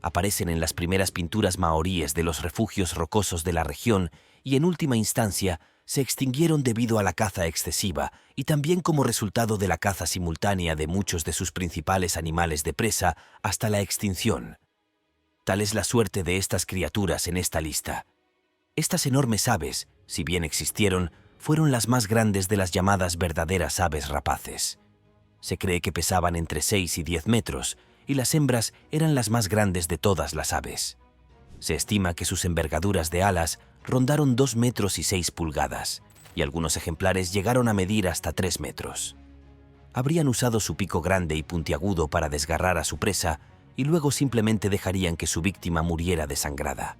Aparecen en las primeras pinturas maoríes de los refugios rocosos de la región y en última instancia se extinguieron debido a la caza excesiva y también como resultado de la caza simultánea de muchos de sus principales animales de presa hasta la extinción. Tal es la suerte de estas criaturas en esta lista. Estas enormes aves, si bien existieron, fueron las más grandes de las llamadas verdaderas aves rapaces. Se cree que pesaban entre 6 y 10 metros, y las hembras eran las más grandes de todas las aves. Se estima que sus envergaduras de alas rondaron 2 metros y 6 pulgadas, y algunos ejemplares llegaron a medir hasta 3 metros. Habrían usado su pico grande y puntiagudo para desgarrar a su presa, y luego simplemente dejarían que su víctima muriera desangrada.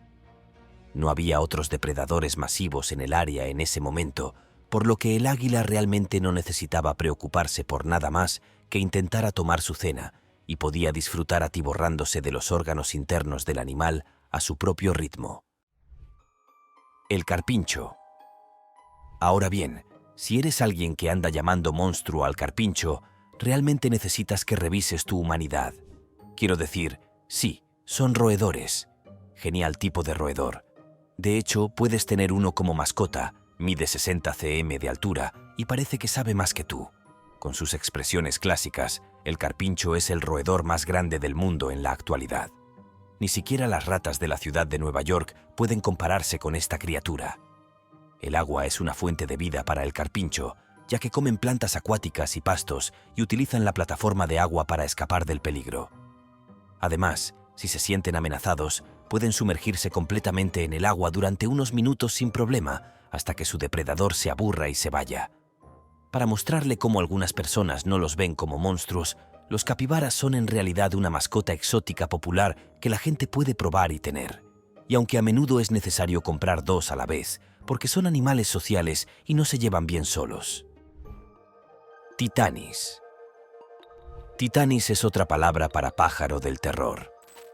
No había otros depredadores masivos en el área en ese momento, por lo que el águila realmente no necesitaba preocuparse por nada más que intentar a tomar su cena, y podía disfrutar atiborrándose de los órganos internos del animal a su propio ritmo. El carpincho. Ahora bien, si eres alguien que anda llamando monstruo al carpincho, realmente necesitas que revises tu humanidad. Quiero decir, sí, son roedores. Genial tipo de roedor. De hecho, puedes tener uno como mascota, mide 60 cm de altura y parece que sabe más que tú. Con sus expresiones clásicas, el carpincho es el roedor más grande del mundo en la actualidad. Ni siquiera las ratas de la ciudad de Nueva York pueden compararse con esta criatura. El agua es una fuente de vida para el carpincho, ya que comen plantas acuáticas y pastos y utilizan la plataforma de agua para escapar del peligro. Además, si se sienten amenazados, pueden sumergirse completamente en el agua durante unos minutos sin problema, hasta que su depredador se aburra y se vaya. Para mostrarle cómo algunas personas no los ven como monstruos, los capibaras son en realidad una mascota exótica popular que la gente puede probar y tener. Y aunque a menudo es necesario comprar 2 a la vez, porque son animales sociales y no se llevan bien solos. Titanis. Titanis es otra palabra para pájaro del terror.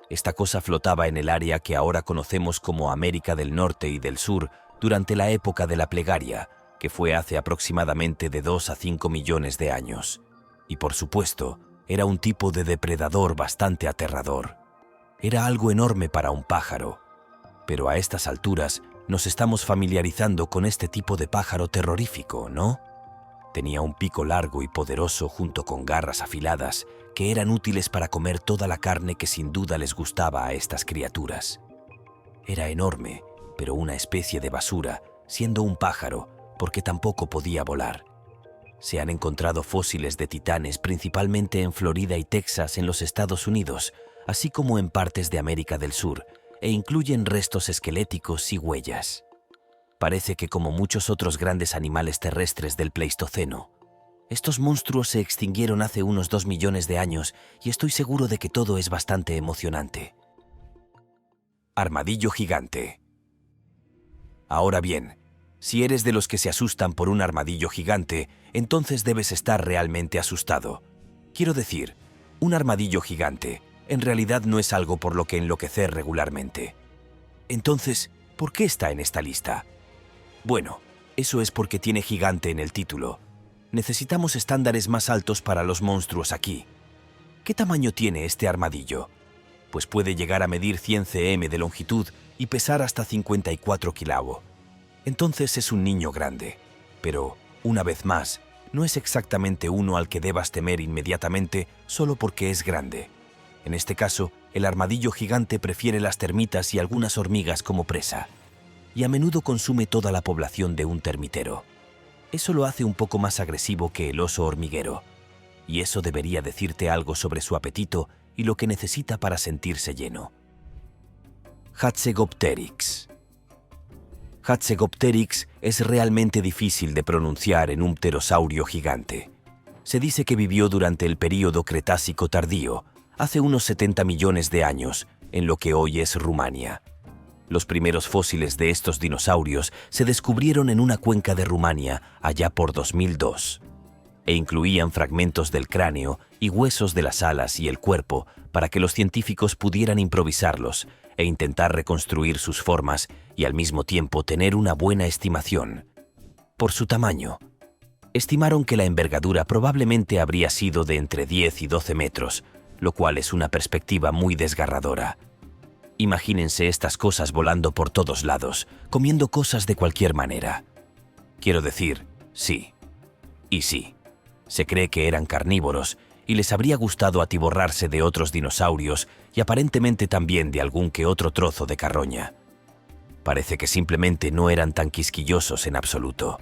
Esta cosa flotaba en el área que ahora conocemos como América del Norte y del Sur durante la época de la plegaria, que fue hace aproximadamente de 2 a 5 millones de años. Y por supuesto, era un tipo de depredador bastante aterrador. Era algo enorme para un pájaro, pero a estas alturas nos estamos familiarizando con este tipo de pájaro terrorífico, ¿no? Tenía un pico largo y poderoso junto con garras afiladas que eran útiles para comer toda la carne que sin duda les gustaba a estas criaturas. Era enorme, pero una especie de basura, siendo un pájaro, porque tampoco podía volar. Se han encontrado fósiles de titanes principalmente en Florida y Texas en los Estados Unidos, así como en partes de América del Sur, e incluyen restos esqueléticos y huellas. Parece que como muchos otros grandes animales terrestres del Pleistoceno, estos monstruos se extinguieron hace unos 2 millones de años y estoy seguro de que todo es bastante emocionante. Armadillo gigante. Ahora bien, si eres de los que se asustan por un armadillo gigante, entonces debes estar realmente asustado. Quiero decir, un armadillo gigante en realidad no es algo por lo que enloquecer regularmente. Entonces, ¿por qué está en esta lista? Bueno, eso es porque tiene gigante en el título. Necesitamos estándares más altos para los monstruos aquí. ¿Qué tamaño tiene este armadillo? Pues puede llegar a medir 100 cm de longitud y pesar hasta 54 kg. Entonces es un niño grande. Pero, una vez más, no es exactamente uno al que debas temer inmediatamente solo porque es grande. En este caso, el armadillo gigante prefiere las termitas y algunas hormigas como presa, y a menudo consume toda la población de un termitero. Eso lo hace un poco más agresivo que el oso hormiguero, y eso debería decirte algo sobre su apetito y lo que necesita para sentirse lleno. Hatzegopteryx. Hatzegopteryx es realmente difícil de pronunciar en un pterosaurio gigante. Se dice que vivió durante el período Cretácico tardío, hace unos 70 millones de años, en lo que hoy es Rumania. Los primeros fósiles de estos dinosaurios se descubrieron en una cuenca de Rumania allá por 2002, e incluían fragmentos del cráneo y huesos de las alas y el cuerpo para que los científicos pudieran improvisarlos e intentar reconstruir sus formas y al mismo tiempo tener una buena estimación. Por su tamaño, estimaron que la envergadura probablemente habría sido de entre 10 y 12 metros, lo cual es una perspectiva muy desgarradora. Imagínense estas cosas volando por todos lados, comiendo cosas de cualquier manera. Quiero decir, sí. Y sí. Se cree que eran carnívoros y les habría gustado atiborrarse de otros dinosaurios y aparentemente también de algún que otro trozo de carroña. Parece que simplemente no eran tan quisquillosos en absoluto.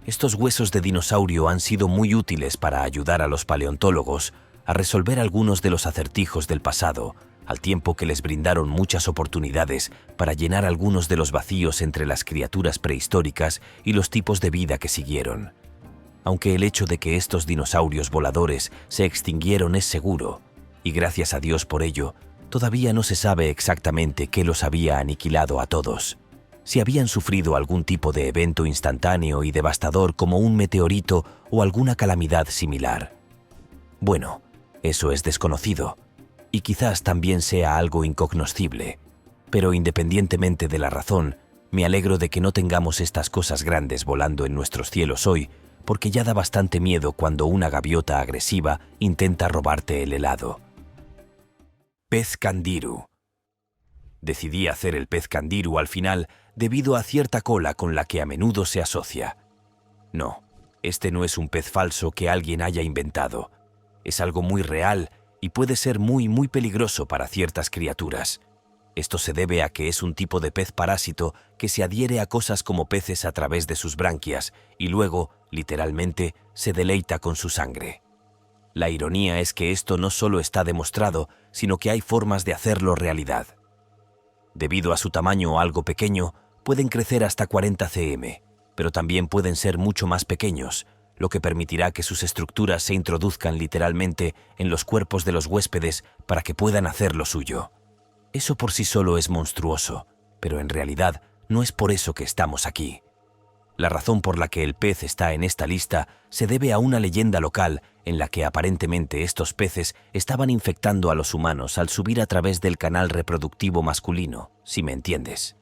Estos huesos de dinosaurio han sido muy útiles para ayudar a los paleontólogos a resolver algunos de los acertijos del pasado, al tiempo que les brindaron muchas oportunidades para llenar algunos de los vacíos entre las criaturas prehistóricas y los tipos de vida que siguieron. Aunque el hecho de que estos dinosaurios voladores se extinguieron es seguro, y gracias a Dios por ello, todavía no se sabe exactamente qué los había aniquilado a todos. Si habían sufrido algún tipo de evento instantáneo y devastador como un meteorito o alguna calamidad similar. Bueno, eso es desconocido, y quizás también sea algo incognoscible, pero independientemente de la razón, me alegro de que no tengamos estas cosas grandes volando en nuestros cielos hoy, porque ya da bastante miedo cuando una gaviota agresiva intenta robarte el helado. Pez candiru. Decidí hacer el pez candiru al final debido a cierta cola con la que a menudo se asocia. No, este no es un pez falso que alguien haya inventado. Es algo muy real y puede ser muy peligroso para ciertas criaturas. Esto se debe a que es un tipo de pez parásito que se adhiere a cosas como peces a través de sus branquias y luego, literalmente, se deleita con su sangre. La ironía es que esto no solo está demostrado, sino que hay formas de hacerlo realidad. Debido a su tamaño algo pequeño, pueden crecer hasta 40 cm, pero también pueden ser mucho más pequeños, lo que permitirá que sus estructuras se introduzcan literalmente en los cuerpos de los huéspedes para que puedan hacer lo suyo. Eso por sí solo es monstruoso, pero en realidad no es por eso que estamos aquí. La razón por la que el pez está en esta lista se debe a una leyenda local en la que aparentemente estos peces estaban infectando a los humanos al subir a través del canal reproductivo masculino, si me entiendes.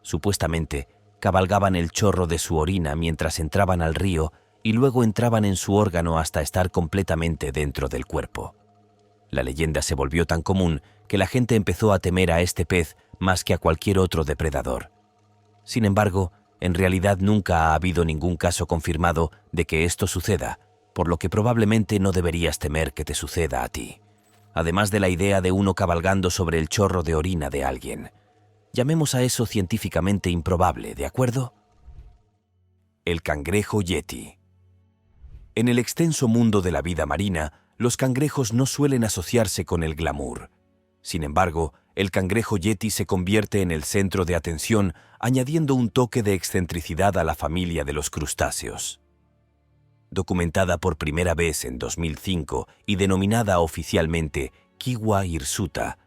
Supuestamente, cabalgaban el chorro de su orina mientras entraban al río y luego entraban en su órgano hasta estar completamente dentro del cuerpo. La leyenda se volvió tan común que la gente empezó a temer a este pez más que a cualquier otro depredador. Sin embargo, en realidad nunca ha habido ningún caso confirmado de que esto suceda, por lo que probablemente no deberías temer que te suceda a ti. Además de la idea de uno cabalgando sobre el chorro de orina de alguien. Llamemos a eso científicamente improbable, ¿de acuerdo? El cangrejo yeti. En el extenso mundo de la vida marina, los cangrejos no suelen asociarse con el glamour. Sin embargo, el cangrejo yeti se convierte en el centro de atención, añadiendo un toque de excentricidad a la familia de los crustáceos. Documentada por primera vez en 2005 y denominada oficialmente Kiwa hirsuta,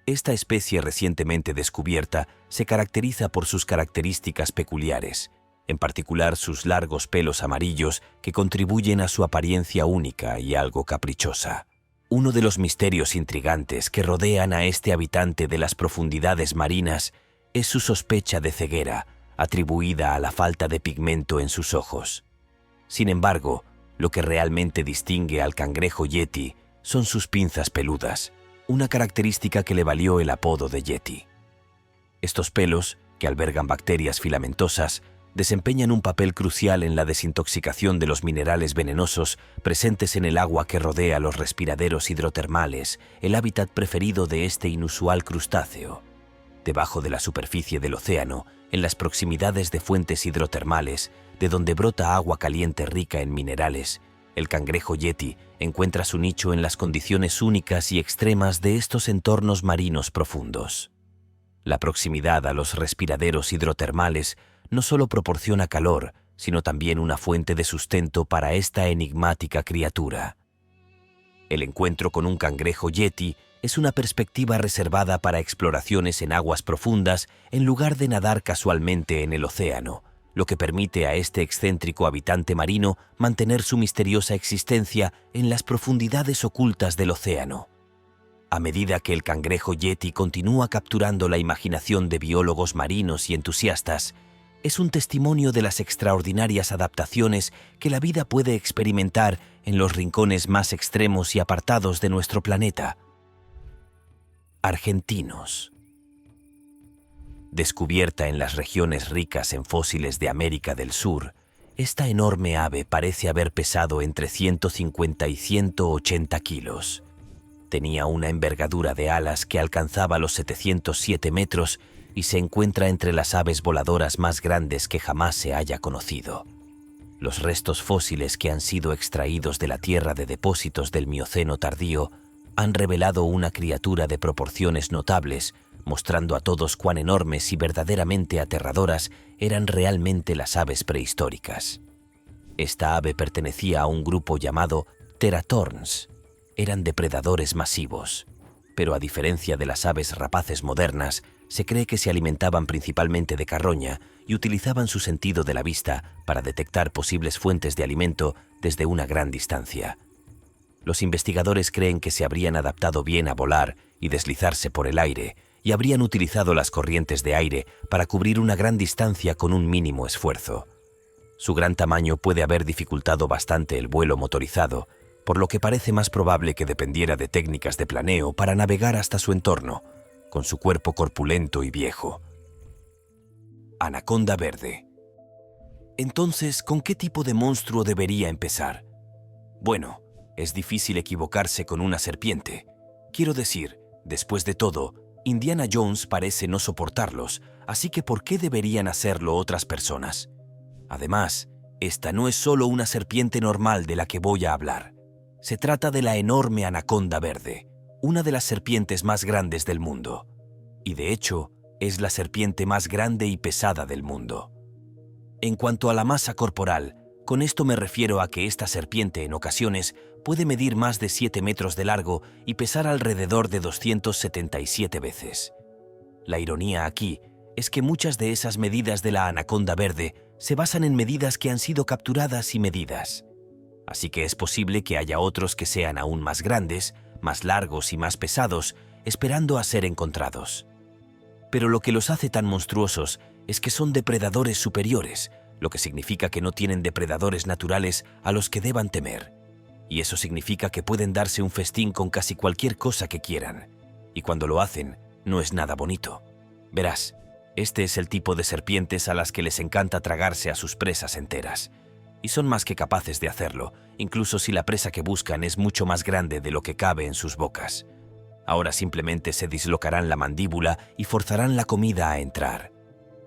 esta especie recientemente descubierta se caracteriza por sus características peculiares, en particular sus largos pelos amarillos que contribuyen a su apariencia única y algo caprichosa. Uno de los misterios intrigantes que rodean a este habitante de las profundidades marinas es su sospecha de ceguera, atribuida a la falta de pigmento en sus ojos. Sin embargo, lo que realmente distingue al cangrejo yeti son sus pinzas peludas, una característica que le valió el apodo de yeti. Estos pelos, que albergan bacterias filamentosas, desempeñan un papel crucial en la desintoxicación de los minerales venenosos presentes en el agua que rodea los respiraderos hidrotermales, el hábitat preferido de este inusual crustáceo. Debajo de la superficie del océano, en las proximidades de fuentes hidrotermales, de donde brota agua caliente rica en minerales, el cangrejo yeti encuentra su nicho en las condiciones únicas y extremas de estos entornos marinos profundos. La proximidad a los respiraderos hidrotermales no solo proporciona calor, sino también una fuente de sustento para esta enigmática criatura. El encuentro con un cangrejo yeti es una perspectiva reservada para exploraciones en aguas profundas en lugar de nadar casualmente en el océano, lo que permite a este excéntrico habitante marino mantener su misteriosa existencia en las profundidades ocultas del océano. A medida que el cangrejo yeti continúa capturando la imaginación de biólogos marinos y entusiastas, es un testimonio de las extraordinarias adaptaciones que la vida puede experimentar en los rincones más extremos y apartados de nuestro planeta. Argentinos. Descubierta en las regiones ricas en fósiles de América del Sur, esta enorme ave parece haber pesado entre 150 y 180 kilos. Tenía una envergadura de alas que alcanzaba los 707 metros y se encuentra entre las aves voladoras más grandes que jamás se haya conocido. Los restos fósiles que han sido extraídos de la tierra de depósitos del Mioceno tardío han revelado una criatura de proporciones notables, mostrando a todos cuán enormes y verdaderamente aterradoras eran realmente las aves prehistóricas. Esta ave pertenecía a un grupo llamado Teratorns. Eran depredadores masivos, pero a diferencia de las aves rapaces modernas, se cree que se alimentaban principalmente de carroña y utilizaban su sentido de la vista para detectar posibles fuentes de alimento desde una gran distancia. Los investigadores creen que se habrían adaptado bien a volar y deslizarse por el aire, y habrían utilizado las corrientes de aire para cubrir una gran distancia con un mínimo esfuerzo. Su gran tamaño puede haber dificultado bastante el vuelo motorizado, por lo que parece más probable que dependiera de técnicas de planeo para navegar hasta su entorno, con su cuerpo corpulento y viejo. Anaconda verde. Entonces, ¿con qué tipo de monstruo debería empezar? Bueno, es difícil equivocarse con una serpiente. Quiero decir, después de todo, Indiana Jones parece no soportarlos, así que ¿por qué deberían hacerlo otras personas? Además, esta no es solo una serpiente normal de la que voy a hablar. Se trata de la enorme anaconda verde, una de las serpientes más grandes del mundo. Y de hecho, es la serpiente más grande y pesada del mundo. En cuanto a la masa corporal, con esto me refiero a que esta serpiente en ocasiones puede medir más de 7 metros de largo y pesar alrededor de 277 veces. La ironía aquí es que muchas de esas medidas de la anaconda verde se basan en medidas que han sido capturadas y medidas. Así que es posible que haya otros que sean aún más grandes, más largos y más pesados, esperando a ser encontrados. Pero lo que los hace tan monstruosos es que son depredadores superiores, lo que significa que no tienen depredadores naturales a los que deban temer. Y eso significa que pueden darse un festín con casi cualquier cosa que quieran. Y cuando lo hacen, no es nada bonito. Verás, este es el tipo de serpientes a las que les encanta tragarse a sus presas enteras. Y son más que capaces de hacerlo, incluso si la presa que buscan es mucho más grande de lo que cabe en sus bocas. Ahora simplemente se dislocarán la mandíbula y forzarán la comida a entrar.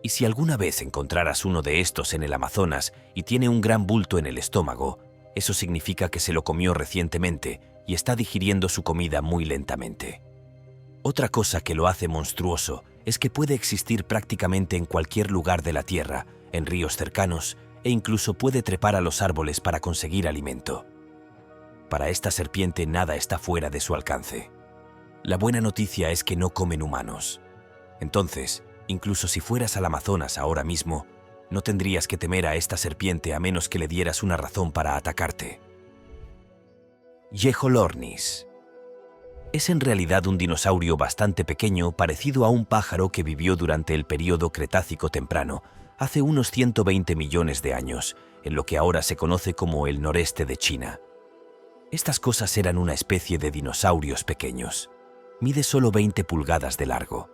Y si alguna vez encontraras uno de estos en el Amazonas y tiene un gran bulto en el estómago, eso significa que se lo comió recientemente y está digiriendo su comida muy lentamente. Otra cosa que lo hace monstruoso es que puede existir prácticamente en cualquier lugar de la Tierra, en ríos cercanos, e incluso puede trepar a los árboles para conseguir alimento. Para esta serpiente nada está fuera de su alcance. La buena noticia es que no comen humanos. Entonces, incluso si fueras al Amazonas ahora mismo, no tendrías que temer a esta serpiente a menos que le dieras una razón para atacarte. Yejolornis. Es en realidad un dinosaurio bastante pequeño parecido a un pájaro que vivió durante el período Cretácico temprano, hace unos 120 millones de años, en lo que ahora se conoce como el noreste de China. Estas cosas eran una especie de dinosaurios pequeños. Mide solo 20 pulgadas de largo.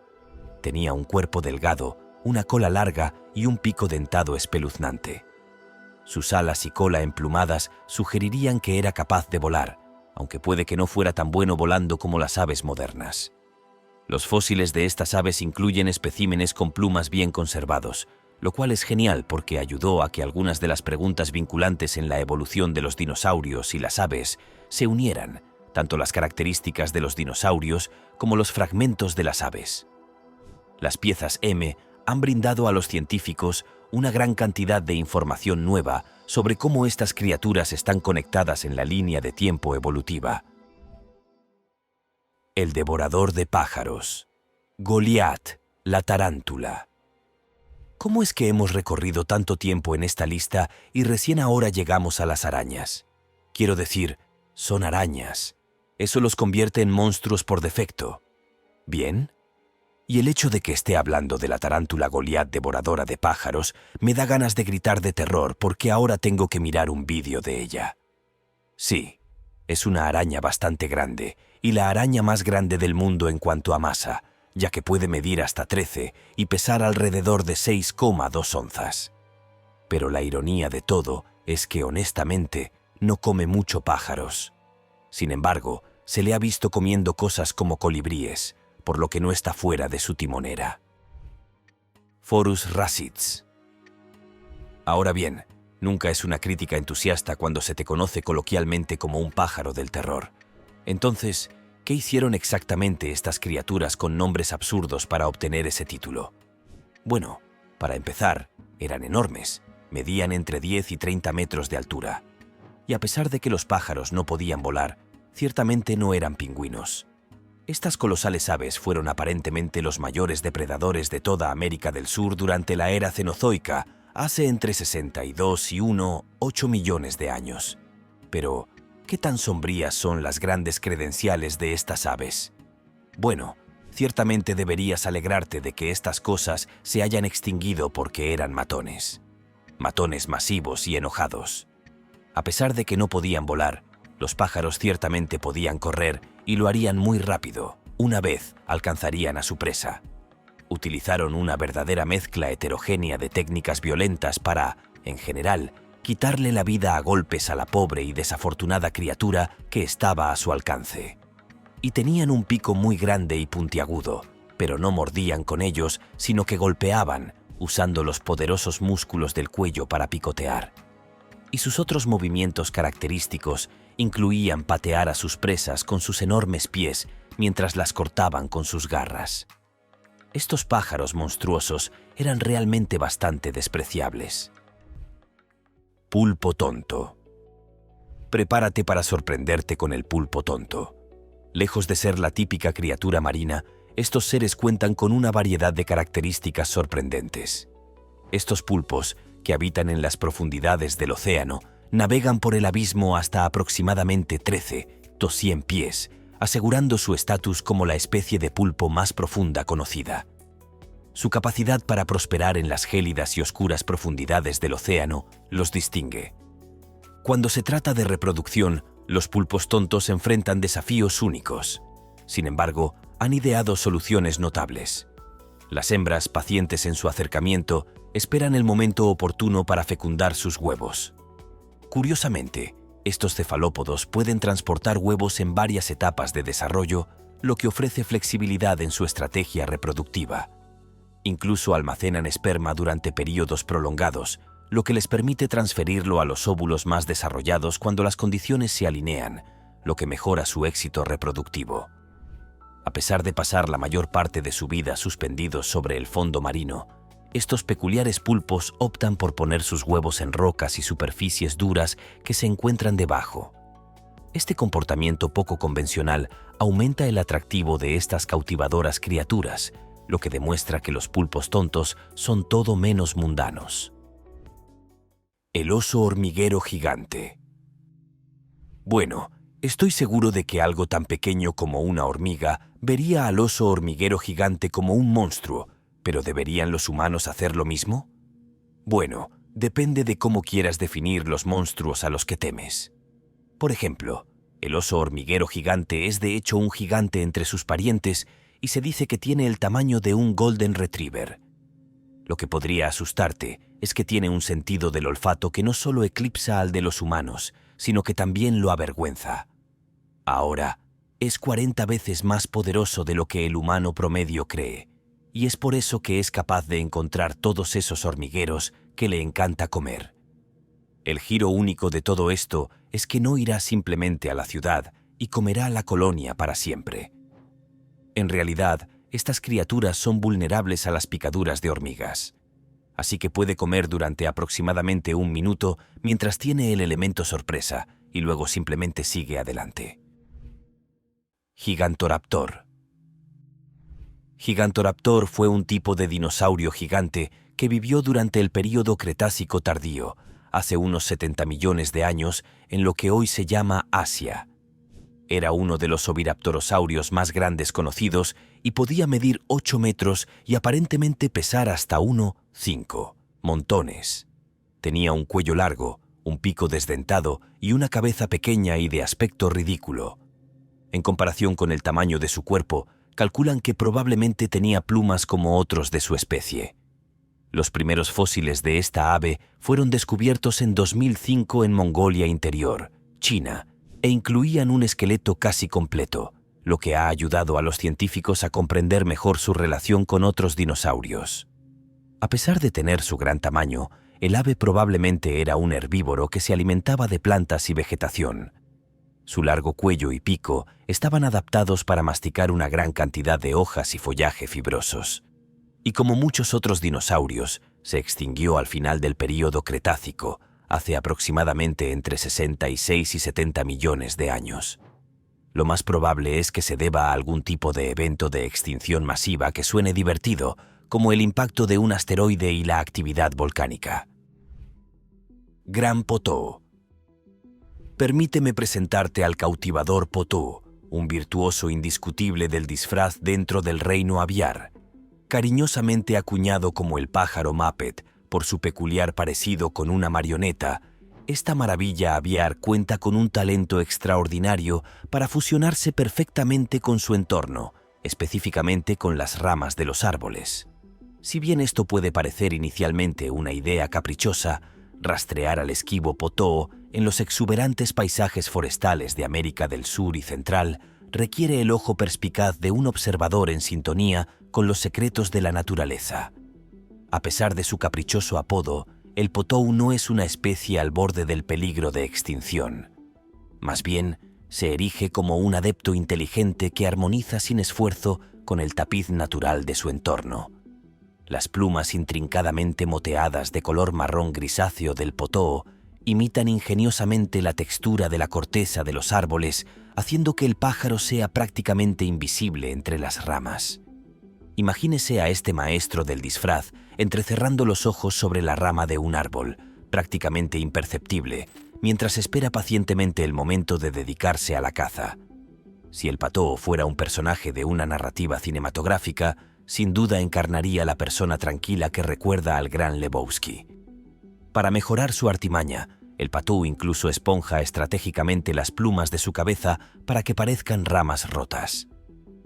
Tenía un cuerpo delgado, una cola larga y un pico dentado espeluznante. Sus alas y cola emplumadas sugerirían que era capaz de volar, aunque puede que no fuera tan bueno volando como las aves modernas. Los fósiles de estas aves incluyen especímenes con plumas bien conservados, lo cual es genial porque ayudó a que algunas de las preguntas vinculantes en la evolución de los dinosaurios y las aves se unieran, tanto las características de los dinosaurios como los fragmentos de las aves. Las piezas M han brindado a los científicos una gran cantidad de información nueva sobre cómo estas criaturas están conectadas en la línea de tiempo evolutiva. El devorador de pájaros. Goliat, la tarántula. ¿Cómo es que hemos recorrido tanto tiempo en esta lista y recién ahora llegamos a las arañas? Quiero decir, son arañas. Eso los convierte en monstruos por defecto. ¿Bien? Y el hecho de que esté hablando de la tarántula Goliat devoradora de pájaros me da ganas de gritar de terror porque ahora tengo que mirar un vídeo de ella. Sí, es una araña bastante grande y la araña más grande del mundo en cuanto a masa, ya que puede medir hasta 13 y pesar alrededor de 6,2 onzas. Pero la ironía de todo es que honestamente no come mucho pájaros. Sin embargo, se le ha visto comiendo cosas como colibríes, por lo que no está fuera de su timonera. Phorus racits. Ahora bien, nunca es una crítica entusiasta cuando se te conoce coloquialmente como un pájaro del terror. Entonces, ¿qué hicieron exactamente estas criaturas con nombres absurdos para obtener ese título? Bueno, para empezar, eran enormes, medían entre 10 y 30 metros de altura. Y a pesar de que los pájaros no podían volar, ciertamente no eran pingüinos. Estas colosales aves fueron aparentemente los mayores depredadores de toda América del Sur durante la era cenozoica, hace entre 62 y 8 millones de años. Pero, ¿qué tan sombrías son las grandes credenciales de estas aves? Bueno, ciertamente deberías alegrarte de que estas cosas se hayan extinguido porque eran matones. Matones masivos y enojados. A pesar de que no podían volar, los pájaros ciertamente podían correr y lo harían muy rápido. Una vez alcanzarían a su presa. Utilizaron una verdadera mezcla heterogénea de técnicas violentas para, en general, quitarle la vida a golpes a la pobre y desafortunada criatura que estaba a su alcance. Y tenían un pico muy grande y puntiagudo, pero no mordían con ellos, sino que golpeaban, usando los poderosos músculos del cuello para picotear. Y sus otros movimientos característicos incluían patear a sus presas con sus enormes pies mientras las cortaban con sus garras. Estos pájaros monstruosos eran realmente bastante despreciables. Pulpo tonto. Prepárate para sorprenderte con el pulpo tonto. Lejos de ser la típica criatura marina, estos seres cuentan con una variedad de características sorprendentes. Estos pulpos, que habitan en las profundidades del océano, navegan por el abismo hasta aproximadamente 100 pies, asegurando su estatus como la especie de pulpo más profunda conocida. Su capacidad para prosperar en las gélidas y oscuras profundidades del océano los distingue. Cuando se trata de reproducción, los pulpos tontos enfrentan desafíos únicos. Sin embargo, han ideado soluciones notables. Las hembras, pacientes en su acercamiento, esperan el momento oportuno para fecundar sus huevos. Curiosamente, estos cefalópodos pueden transportar huevos en varias etapas de desarrollo, lo que ofrece flexibilidad en su estrategia reproductiva. Incluso almacenan esperma durante períodos prolongados, lo que les permite transferirlo a los óvulos más desarrollados cuando las condiciones se alinean, lo que mejora su éxito reproductivo. A pesar de pasar la mayor parte de su vida suspendidos sobre el fondo marino, estos peculiares pulpos optan por poner sus huevos en rocas y superficies duras que se encuentran debajo. Este comportamiento poco convencional aumenta el atractivo de estas cautivadoras criaturas, lo que demuestra que los pulpos tontos son todo menos mundanos. El oso hormiguero gigante. Bueno, estoy seguro de que algo tan pequeño como una hormiga vería al oso hormiguero gigante como un monstruo, pero ¿deberían los humanos hacer lo mismo? Bueno, depende de cómo quieras definir los monstruos a los que temes. Por ejemplo, el oso hormiguero gigante es de hecho un gigante entre sus parientes y se dice que tiene el tamaño de un Golden Retriever. Lo que podría asustarte es que tiene un sentido del olfato que no solo eclipsa al de los humanos, sino que también lo avergüenza. Ahora, es 40 veces más poderoso de lo que el humano promedio cree, y es por eso que es capaz de encontrar todos esos hormigueros que le encanta comer. El giro único de todo esto es que no irá simplemente a la ciudad y comerá la colonia para siempre. En realidad, estas criaturas son vulnerables a las picaduras de hormigas. Así que puede comer durante aproximadamente 1 minuto mientras tiene el elemento sorpresa y luego simplemente sigue adelante. Gigantoraptor. Gigantoraptor fue un tipo de dinosaurio gigante que vivió durante el período Cretácico tardío, hace unos 70 millones de años, en lo que hoy se llama Asia. Era uno de los oviraptorosaurios más grandes conocidos y podía medir 8 metros y aparentemente pesar hasta 1,5 montones. Tenía un cuello largo, un pico desdentado y una cabeza pequeña y de aspecto ridículo. En comparación con el tamaño de su cuerpo, calculan que probablemente tenía plumas como otros de su especie. Los primeros fósiles de esta ave fueron descubiertos en 2005 en Mongolia Interior, China, e incluían un esqueleto casi completo, lo que ha ayudado a los científicos a comprender mejor su relación con otros dinosaurios. A pesar de tener su gran tamaño, el ave probablemente era un herbívoro que se alimentaba de plantas y vegetación. Su largo cuello y pico estaban adaptados para masticar una gran cantidad de hojas y follaje fibrosos. Y como muchos otros dinosaurios, se extinguió al final del período Cretácico, hace aproximadamente entre 66 y 70 millones de años. Lo más probable es que se deba a algún tipo de evento de extinción masiva que suene divertido, como el impacto de un asteroide y la actividad volcánica. Gran Potó. Permíteme presentarte al cautivador Potó, un virtuoso indiscutible del disfraz dentro del reino aviar, cariñosamente acuñado como el pájaro Muppet por su peculiar parecido con una marioneta. Esta maravilla aviar cuenta con un talento extraordinario para fusionarse perfectamente con su entorno, específicamente con las ramas de los árboles. Si bien esto puede parecer inicialmente una idea caprichosa, rastrear al esquivo Potó en los exuberantes paisajes forestales de América del Sur y Central requiere el ojo perspicaz de un observador en sintonía con los secretos de la naturaleza. A pesar de su caprichoso apodo, el Potó no es una especie al borde del peligro de extinción. Más bien, se erige como un adepto inteligente que armoniza sin esfuerzo con el tapiz natural de su entorno. Las plumas intrincadamente moteadas de color marrón grisáceo del Potó imitan ingeniosamente la textura de la corteza de los árboles, haciendo que el pájaro sea prácticamente invisible entre las ramas. Imagínese a este maestro del disfraz entrecerrando los ojos sobre la rama de un árbol, prácticamente imperceptible, mientras espera pacientemente el momento de dedicarse a la caza. Si el Potó fuera un personaje de una narrativa cinematográfica, sin duda encarnaría la persona tranquila que recuerda al gran Lebowski. Para mejorar su artimaña, el Potó incluso esponja estratégicamente las plumas de su cabeza para que parezcan ramas rotas.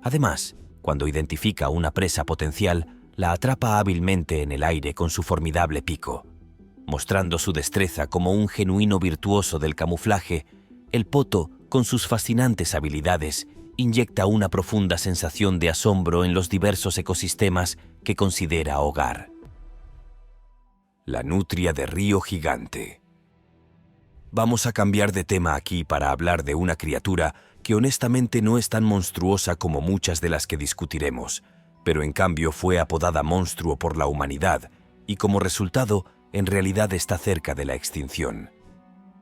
Además, cuando identifica una presa potencial, la atrapa hábilmente en el aire con su formidable pico. Mostrando su destreza como un genuino virtuoso del camuflaje, el Potó, con sus fascinantes habilidades, inyecta una profunda sensación de asombro en los diversos ecosistemas que considera hogar. La nutria de río gigante. Vamos a cambiar de tema aquí para hablar de una criatura que honestamente no es tan monstruosa como muchas de las que discutiremos, pero en cambio fue apodada monstruo por la humanidad y como resultado, en realidad está cerca de la extinción.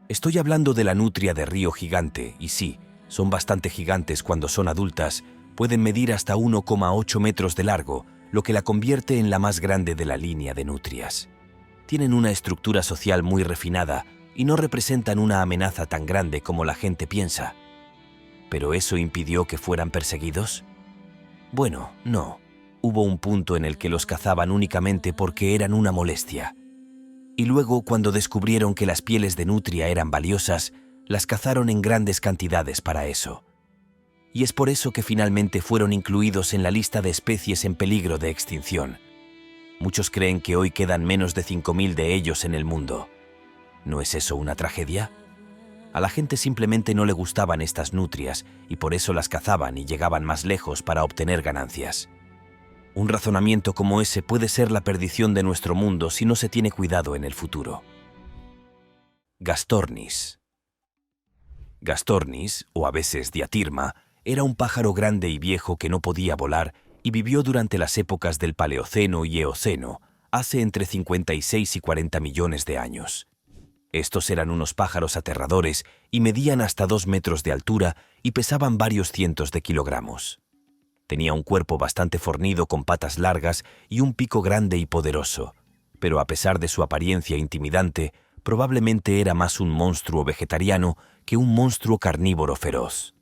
Estoy hablando de la nutria de río gigante, y sí, son bastante gigantes cuando son adultas, pueden medir hasta 1,8 metros de largo, lo que la convierte en la más grande de la línea de nutrias. Tienen una estructura social muy refinada y no representan una amenaza tan grande como la gente piensa. ¿Pero eso impidió que fueran perseguidos? Bueno, no. Hubo un punto en el que los cazaban únicamente porque eran una molestia. Y luego, cuando descubrieron que las pieles de nutria eran valiosas, las cazaron en grandes cantidades para eso. Y es por eso que finalmente fueron incluidos en la lista de especies en peligro de extinción. Muchos creen que hoy quedan menos de 5.000 de ellos en el mundo. ¿No es eso una tragedia? A la gente simplemente no le gustaban estas nutrias y por eso las cazaban y llegaban más lejos para obtener ganancias. Un razonamiento como ese puede ser la perdición de nuestro mundo si no se tiene cuidado en el futuro. Gastornis. Gastornis, o a veces diatirma, era un pájaro grande y viejo que no podía volar y vivió durante las épocas del Paleoceno y Eoceno, hace entre 56 y 40 millones de años. Estos eran unos pájaros aterradores y medían hasta 2 metros de altura y pesaban varios cientos de kilogramos. Tenía un cuerpo bastante fornido con patas largas y un pico grande y poderoso, pero a pesar de su apariencia intimidante, probablemente era más un monstruo vegetariano que un monstruo carnívoro feroz.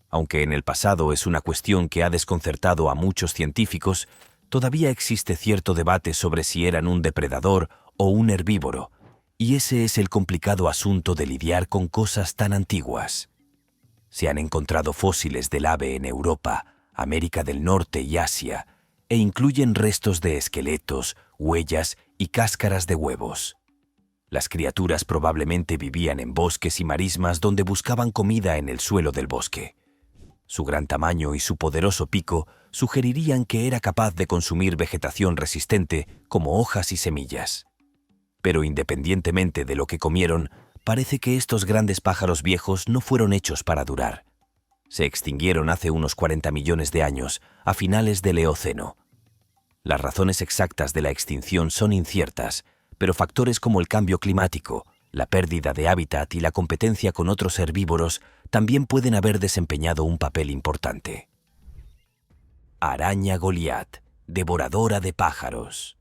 Aunque en el pasado es una cuestión que ha desconcertado a muchos científicos, todavía existe cierto debate sobre si eran un depredador o un herbívoro, y ese es el complicado asunto de lidiar con cosas tan antiguas. Se han encontrado fósiles del ave en Europa, América del Norte y Asia, e incluyen restos de esqueletos, huellas y cáscaras de huevos. Las criaturas probablemente vivían en bosques y marismas donde buscaban comida en el suelo del bosque. Su gran tamaño y su poderoso pico sugerirían que era capaz de consumir vegetación resistente como hojas y semillas. Pero independientemente de lo que comieron, parece que estos grandes pájaros viejos no fueron hechos para durar. Se extinguieron hace unos 40 millones de años, a finales del Eoceno. Las razones exactas de la extinción son inciertas, pero factores como el cambio climático, la pérdida de hábitat y la competencia con otros herbívoros también pueden haber desempeñado un papel importante. Araña Goliat, devoradora de pájaros.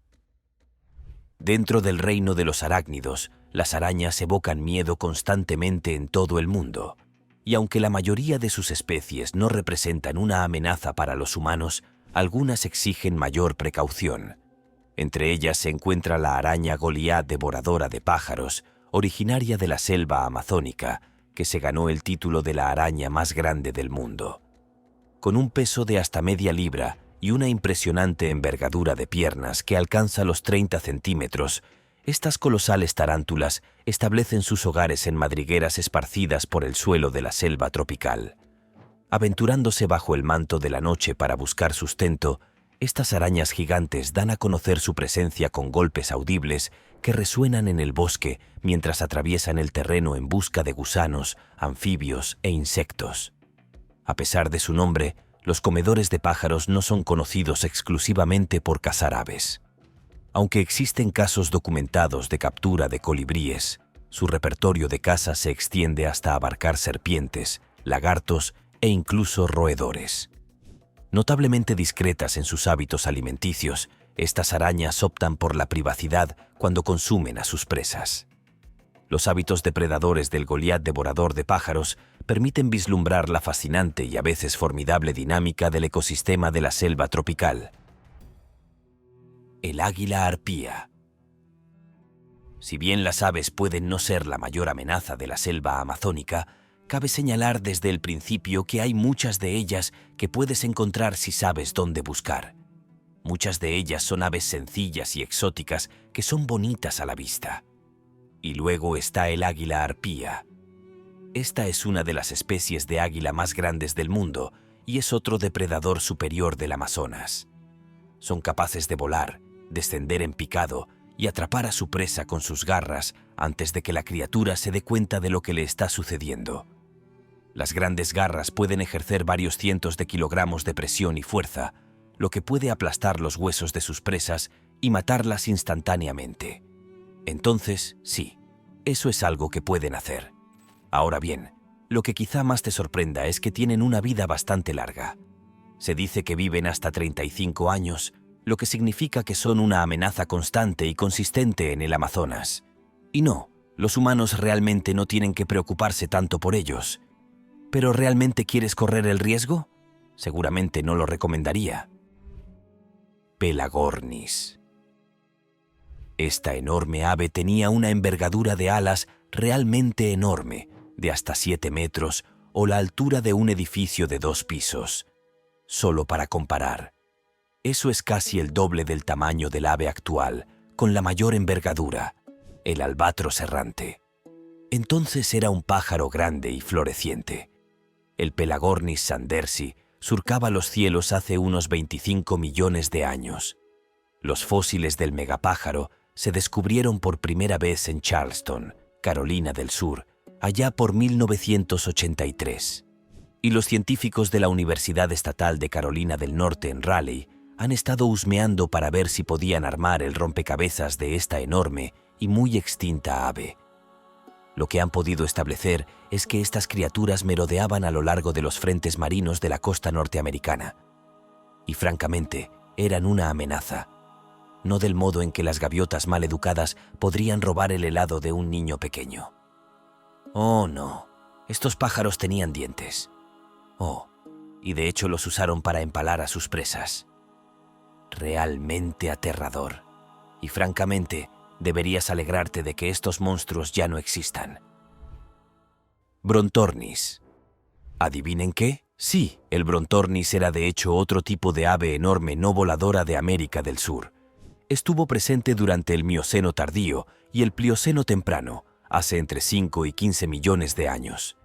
Dentro del reino de los arácnidos, las arañas evocan miedo constantemente en todo el mundo. Y aunque la mayoría de sus especies no representan una amenaza para los humanos, algunas exigen mayor precaución. Entre ellas se encuentra la araña Goliat devoradora de pájaros, originaria de la selva amazónica, que se ganó el título de la araña más grande del mundo. Con un peso de hasta media libra y una impresionante envergadura de piernas que alcanza los 30 centímetros, estas colosales tarántulas establecen sus hogares en madrigueras esparcidas por el suelo de la selva tropical. Aventurándose bajo el manto de la noche para buscar sustento, estas arañas gigantes dan a conocer su presencia con golpes audibles que resuenan en el bosque mientras atraviesan el terreno en busca de gusanos, anfibios e insectos. A pesar de su nombre, los comedores de pájaros no son conocidos exclusivamente por cazar aves. Aunque existen casos documentados de captura de colibríes, su repertorio de caza se extiende hasta abarcar serpientes, lagartos e incluso roedores. Notablemente discretas en sus hábitos alimenticios, estas arañas optan por la privacidad cuando consumen a sus presas. Los hábitos depredadores del Goliat devorador de pájaros permiten vislumbrar la fascinante y a veces formidable dinámica del ecosistema de la selva tropical. El águila arpía. Si bien las aves pueden no ser la mayor amenaza de la selva amazónica, cabe señalar desde el principio que hay muchas de ellas que puedes encontrar si sabes dónde buscar. Muchas de ellas son aves sencillas y exóticas que son bonitas a la vista. Y luego está el águila arpía. Esta es una de las especies de águila más grandes del mundo y es otro depredador superior del Amazonas. Son capaces de volar, descender en picado y atrapar a su presa con sus garras antes de que la criatura se dé cuenta de lo que le está sucediendo. Las grandes garras pueden ejercer varios cientos de kilogramos de presión y fuerza, lo que puede aplastar los huesos de sus presas y matarlas instantáneamente. Entonces, sí, eso es algo que pueden hacer. Ahora bien, lo que quizá más te sorprenda es que tienen una vida bastante larga. Se dice que viven hasta 35 años, lo que significa que son una amenaza constante y consistente en el Amazonas. Y no, los humanos realmente no tienen que preocuparse tanto por ellos. ¿Pero realmente quieres correr el riesgo? Seguramente no lo recomendaría. Pelagornis. Esta enorme ave tenía una envergadura de alas realmente enorme, de hasta 7 metros o la altura de un edificio de 2 pisos. Solo para comparar, eso es casi el doble del tamaño del ave actual, con la mayor envergadura, el albatros errante. Entonces era un pájaro grande y floreciente. El Pelagornis sandersi surcaba los cielos hace unos 25 millones de años. Los fósiles del megapájaro se descubrieron por primera vez en Charleston, Carolina del Sur, allá por 1983. Y los científicos de la Universidad Estatal de Carolina del Norte en Raleigh han estado husmeando para ver si podían armar el rompecabezas de esta enorme y muy extinta ave. Lo que han podido establecer es que estas criaturas merodeaban a lo largo de los frentes marinos de la costa norteamericana. Y francamente, eran una amenaza. No del modo en que las gaviotas mal educadas podrían robar el helado de un niño pequeño. Oh, no. Estos pájaros tenían dientes. Oh, y de hecho los usaron para empalar a sus presas. Realmente aterrador. Y francamente, deberías alegrarte de que estos monstruos ya no existan. Brontornis. ¿Adivinen qué? Sí, el Brontornis era de hecho otro tipo de ave enorme no voladora de América del Sur. Estuvo presente durante el Mioceno tardío y el Plioceno temprano, hace entre 5 y 15 millones de años.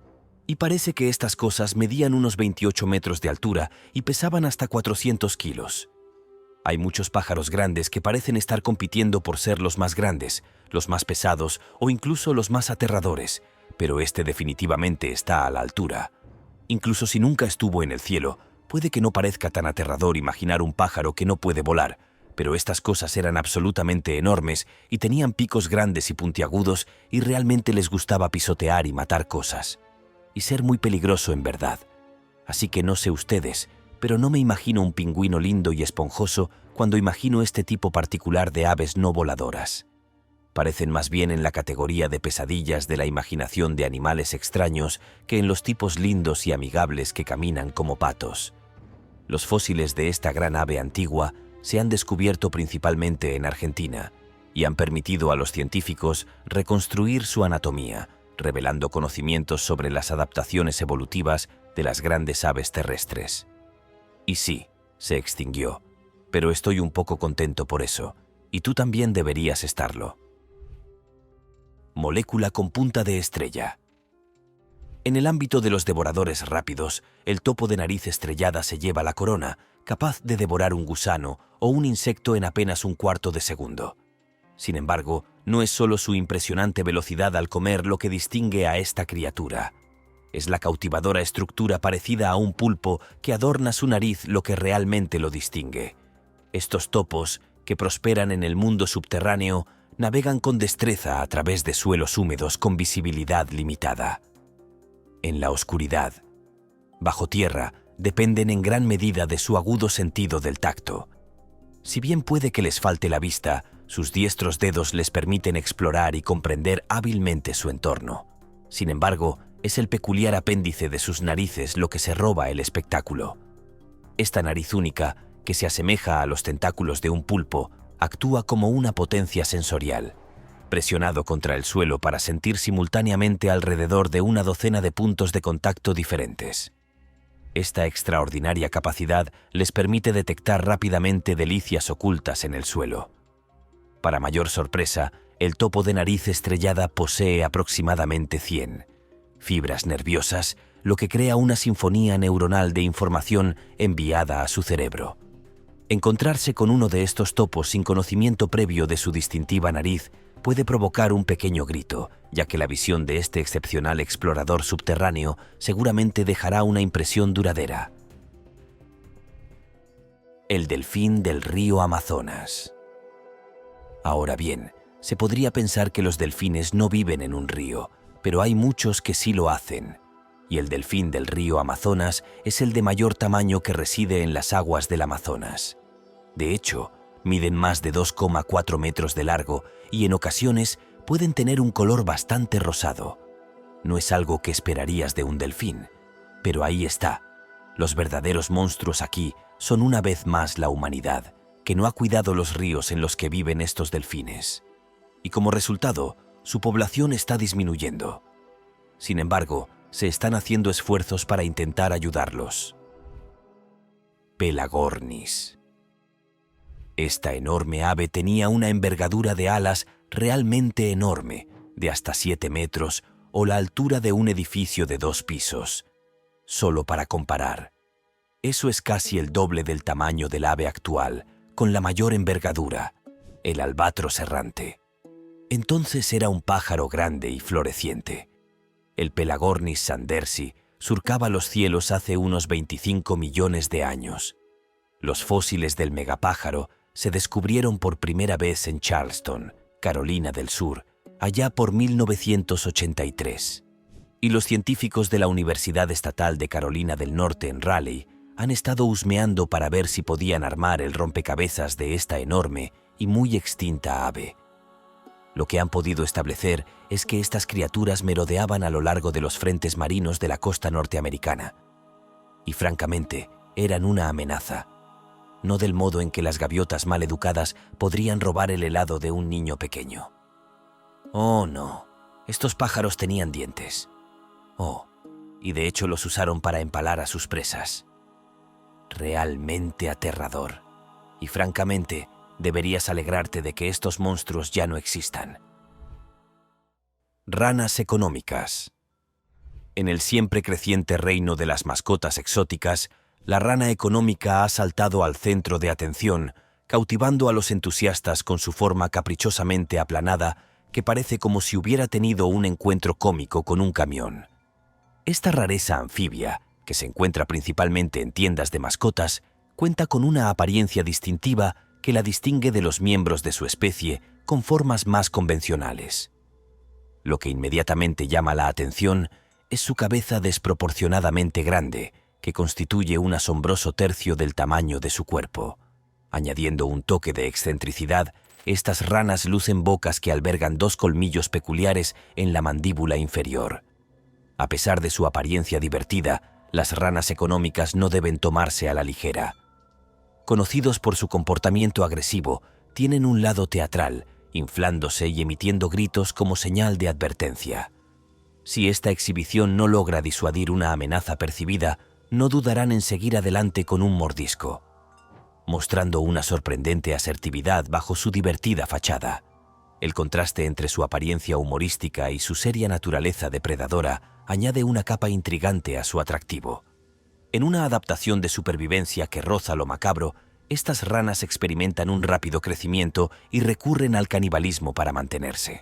Y parece que estas cosas medían unos 28 metros de altura y pesaban hasta 400 kilos. Hay muchos pájaros grandes que parecen estar compitiendo por ser los más grandes, los más pesados o incluso los más aterradores, pero este definitivamente está a la altura. Incluso si nunca estuvo en el cielo, puede que no parezca tan aterrador imaginar un pájaro que no puede volar, pero estas cosas eran absolutamente enormes y tenían picos grandes y puntiagudos y realmente les gustaba pisotear y matar cosas. Y ser muy peligroso en verdad. Así que no sé ustedes, pero no me imagino un pingüino lindo y esponjoso cuando imagino este tipo particular de aves no voladoras. Parecen más bien en la categoría de pesadillas de la imaginación de animales extraños que en los tipos lindos y amigables que caminan como patos. Los fósiles de esta gran ave antigua se han descubierto principalmente en Argentina y han permitido a los científicos reconstruir su anatomía, revelando conocimientos sobre las adaptaciones evolutivas de las grandes aves terrestres. Y sí, se extinguió, pero estoy un poco contento por eso, y tú también deberías estarlo. Molécula con punta de estrella. En el ámbito de los devoradores rápidos, el topo de nariz estrellada se lleva la corona, capaz de devorar un gusano o un insecto en apenas un cuarto de segundo. Sin embargo, no es solo su impresionante velocidad al comer lo que distingue a esta criatura. Es la cautivadora estructura parecida a un pulpo que adorna su nariz lo que realmente lo distingue. Estos topos, que prosperan en el mundo subterráneo, navegan con destreza a través de suelos húmedos con visibilidad limitada. En la oscuridad, bajo tierra, dependen en gran medida de su agudo sentido del tacto. Si bien puede que les falte la vista, sus diestros dedos les permiten explorar y comprender hábilmente su entorno. Sin embargo, es el peculiar apéndice de sus narices lo que se roba el espectáculo. Esta nariz única, que se asemeja a los tentáculos de un pulpo, actúa como una potencia sensorial, presionado contra el suelo para sentir simultáneamente alrededor de una docena de puntos de contacto diferentes. Esta extraordinaria capacidad les permite detectar rápidamente delicias ocultas en el suelo. Para mayor sorpresa, el topo de nariz estrellada posee aproximadamente 100 fibras nerviosas, lo que crea una sinfonía neuronal de información enviada a su cerebro. Encontrarse con uno de estos topos sin conocimiento previo de su distintiva nariz puede provocar un pequeño grito, ya que la visión de este excepcional explorador subterráneo seguramente dejará una impresión duradera. El delfín del río Amazonas. Ahora bien, se podría pensar que los delfines no viven en un río, pero hay muchos que sí lo hacen. Y el delfín del río Amazonas es el de mayor tamaño que reside en las aguas del Amazonas. De hecho, miden más de 2,4 metros de largo y en ocasiones pueden tener un color bastante rosado. No es algo que esperarías de un delfín, pero ahí está. Los verdaderos monstruos aquí son una vez más la humanidad, que no ha cuidado los ríos en los que viven estos delfines. Y como resultado, su población está disminuyendo. Sin embargo, se están haciendo esfuerzos para intentar ayudarlos. Pelagornis. Esta enorme ave tenía una envergadura de alas realmente enorme, de hasta 7 metros o la altura de un edificio de 2 pisos. Solo para comparar, eso es casi el doble del tamaño del ave actual, con la mayor envergadura, el albatros errante. Entonces era un pájaro grande y floreciente. El Pelagornis sandersi surcaba los cielos hace unos 25 millones de años. Los fósiles del megapájaro se descubrieron por primera vez en Charleston, Carolina del Sur, allá por 1983. Y los científicos de la Universidad Estatal de Carolina del Norte en Raleigh han estado husmeando para ver si podían armar el rompecabezas de esta enorme y muy extinta ave. Lo que han podido establecer es que estas criaturas merodeaban a lo largo de los frentes marinos de la costa norteamericana. Y francamente, eran una amenaza. No del modo en que las gaviotas mal educadas podrían robar el helado de un niño pequeño. Oh, no. Estos pájaros tenían dientes. Oh, y de hecho los usaron para empalar a sus presas. Realmente aterrador. Y francamente, deberías alegrarte de que estos monstruos ya no existan. Ranas económicas. En el siempre creciente reino de las mascotas exóticas, la rana económica ha saltado al centro de atención, cautivando a los entusiastas con su forma caprichosamente aplanada que parece como si hubiera tenido un encuentro cómico con un camión. Esta rareza anfibia, que se encuentra principalmente en tiendas de mascotas, cuenta con una apariencia distintiva que la distingue de los miembros de su especie con formas más convencionales. Lo que inmediatamente llama la atención es su cabeza desproporcionadamente grande, que constituye un asombroso tercio del tamaño de su cuerpo. Añadiendo un toque de excentricidad, estas ranas lucen bocas que albergan 2 colmillos peculiares en la mandíbula inferior. A pesar de su apariencia divertida, las ranas económicas no deben tomarse a la ligera. Conocidos por su comportamiento agresivo, tienen un lado teatral, inflándose y emitiendo gritos como señal de advertencia. Si esta exhibición no logra disuadir una amenaza percibida, no dudarán en seguir adelante con un mordisco, mostrando una sorprendente asertividad bajo su divertida fachada. El contraste entre su apariencia humorística y su seria naturaleza depredadora añade una capa intrigante a su atractivo. En una adaptación de supervivencia que roza lo macabro, estas ranas experimentan un rápido crecimiento y recurren al canibalismo para mantenerse.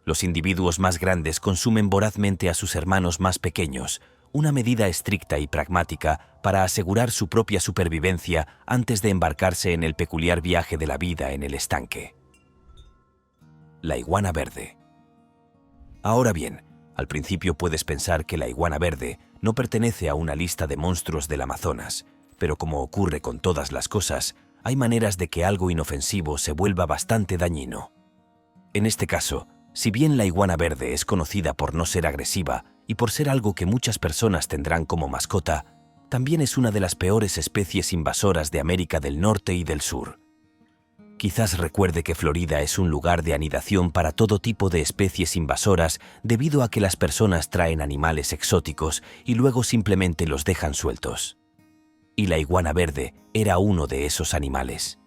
Los individuos más grandes consumen vorazmente a sus hermanos más pequeños, una medida estricta y pragmática para asegurar su propia supervivencia antes de embarcarse en el peculiar viaje de la vida en el estanque. La iguana verde. Ahora bien, al principio puedes pensar que la iguana verde no pertenece a una lista de monstruos del Amazonas, pero como ocurre con todas las cosas, hay maneras de que algo inofensivo se vuelva bastante dañino. En este caso, si bien la iguana verde es conocida por no ser agresiva y por ser algo que muchas personas tendrán como mascota, también es una de las peores especies invasoras de América del Norte y del Sur. Quizás recuerde que Florida es un lugar de anidación para todo tipo de especies invasoras debido a que las personas traen animales exóticos y luego simplemente los dejan sueltos. Y la iguana verde era uno de esos animales.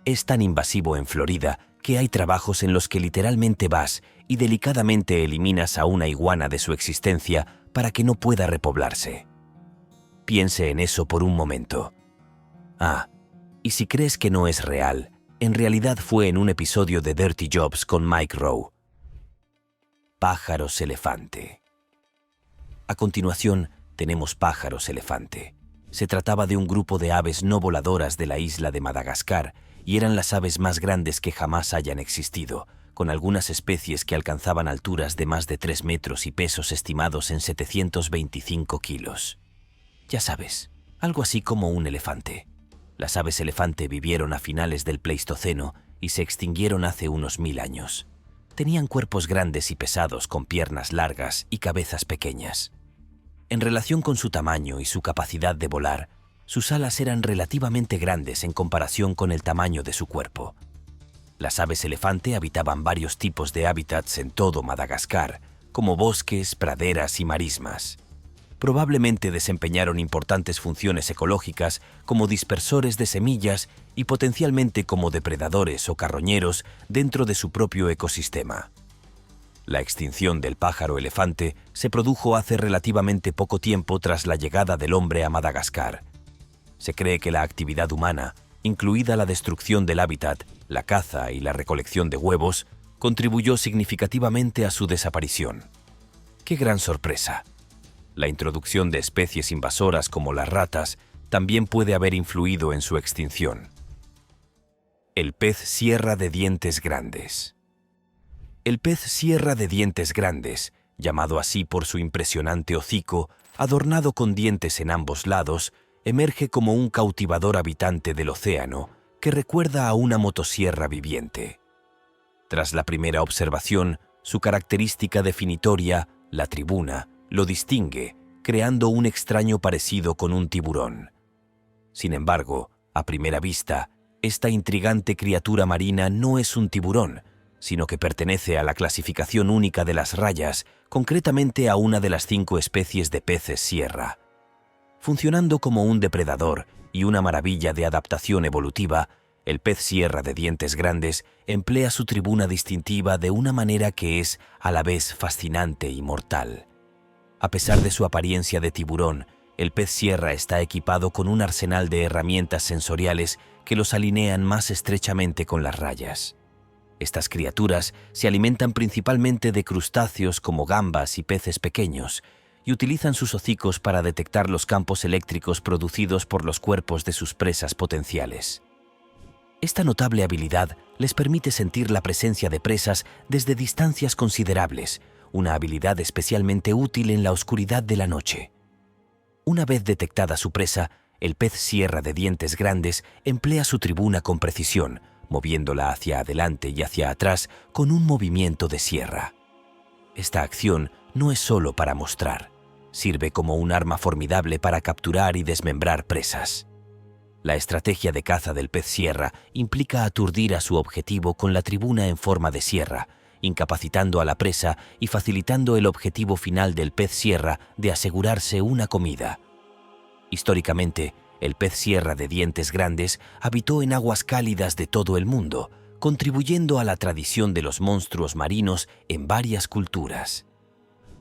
Es tan invasivo en Florida que hay trabajos en los que literalmente vas y delicadamente eliminas a una iguana de su existencia para que no pueda repoblarse. Piense en eso por un momento. Ah, y si crees que no es real, En realidad fue en un episodio de Dirty Jobs con Mike Rowe. Pájaros elefante. A continuación, tenemos pájaros elefante. Se trataba de un grupo de aves no voladoras de la isla de Madagascar y eran las aves más grandes que jamás hayan existido, con algunas especies que alcanzaban alturas de más de 3 metros y pesos estimados en 725 kilos. Ya sabes, algo así como un elefante. Las aves elefante vivieron a finales del Pleistoceno y se extinguieron hace unos 1000 años. Tenían cuerpos grandes y pesados con piernas largas y cabezas pequeñas. En relación con su tamaño y su capacidad de volar, sus alas eran relativamente grandes en comparación con el tamaño de su cuerpo. Las aves elefante habitaban varios tipos de hábitats en todo Madagascar, como bosques, praderas y marismas. Probablemente desempeñaron importantes funciones ecológicas como dispersores de semillas y potencialmente como depredadores o carroñeros dentro de su propio ecosistema. La extinción del pájaro elefante se produjo hace relativamente poco tiempo tras la llegada del hombre a Madagascar. Se cree que la actividad humana, incluida la destrucción del hábitat, la caza y la recolección de huevos, contribuyó significativamente a su desaparición. ¡Qué gran sorpresa! La introducción de especies invasoras como las ratas también puede haber influido en su extinción. El pez sierra de dientes grandes. El pez sierra de dientes grandes, llamado así por su impresionante hocico, adornado con dientes en ambos lados, emerge como un cautivador habitante del océano que recuerda a una motosierra viviente. Tras la primera observación, su característica definitoria, la tribuna, lo distingue, creando un extraño parecido con un tiburón. Sin embargo, a primera vista, esta intrigante criatura marina no es un tiburón, sino que pertenece a la clasificación única de las rayas, concretamente a una de las 5 especies de peces sierra. Funcionando como un depredador y una maravilla de adaptación evolutiva, el pez sierra de dientes grandes emplea su tribuna distintiva de una manera que es a la vez fascinante y mortal. A pesar de su apariencia de tiburón, el pez sierra está equipado con un arsenal de herramientas sensoriales que los alinean más estrechamente con las rayas. Estas criaturas se alimentan principalmente de crustáceos como gambas y peces pequeños y utilizan sus hocicos para detectar los campos eléctricos producidos por los cuerpos de sus presas potenciales. Esta notable habilidad les permite sentir la presencia de presas desde distancias considerables, una habilidad especialmente útil en la oscuridad de la noche. Una vez detectada su presa, el pez sierra de dientes grandes emplea su tribuna con precisión, moviéndola hacia adelante y hacia atrás con un movimiento de sierra. Esta acción no es solo para mostrar, sirve como un arma formidable para capturar y desmembrar presas. La estrategia de caza del pez sierra implica aturdir a su objetivo con la tribuna en forma de sierra, incapacitando a la presa y facilitando el objetivo final del pez sierra de asegurarse una comida. Históricamente, el pez sierra de dientes grandes habitó en aguas cálidas de todo el mundo, contribuyendo a la tradición de los monstruos marinos en varias culturas.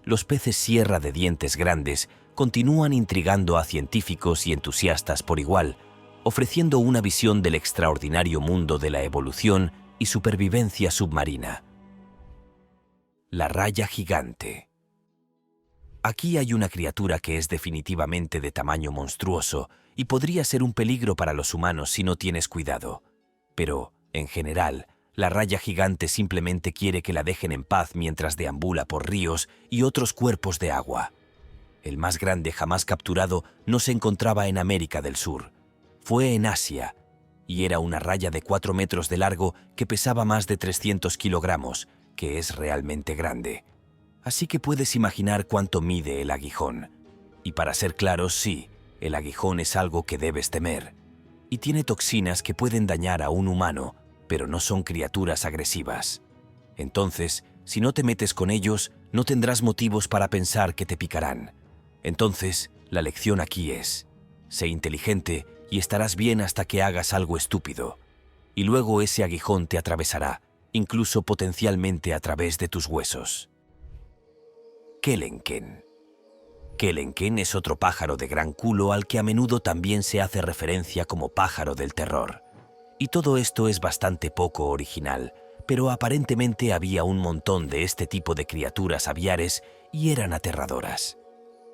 Los peces sierra de dientes grandes continúan intrigando a científicos y entusiastas por igual, ofreciendo una visión del extraordinario mundo de la evolución y supervivencia submarina. La raya gigante. Aquí hay una criatura que es definitivamente de tamaño monstruoso y podría ser un peligro para los humanos si no tienes cuidado. Pero, en general, la raya gigante simplemente quiere que la dejen en paz mientras deambula por ríos y otros cuerpos de agua. El más grande jamás capturado no se encontraba en América del Sur. Fue en Asia, y era una raya de 4 metros de largo que pesaba más de 300 kilogramos, que es realmente grande. Así que puedes imaginar cuánto mide el aguijón. Y para ser claros, sí, el aguijón es algo que debes temer. Y tiene toxinas que pueden dañar a un humano, pero no son criaturas agresivas. Entonces, si no te metes con ellos, no tendrás motivos para pensar que te picarán. Entonces, la lección aquí es: sé inteligente y estarás bien hasta que hagas algo estúpido. Y luego ese aguijón te atravesará, incluso potencialmente a través de tus huesos. Kelenken. Kelenken es otro pájaro de gran culo al que a menudo también se hace referencia como pájaro del terror. Y todo esto es bastante poco original, pero aparentemente había un montón de este tipo de criaturas aviares y eran aterradoras.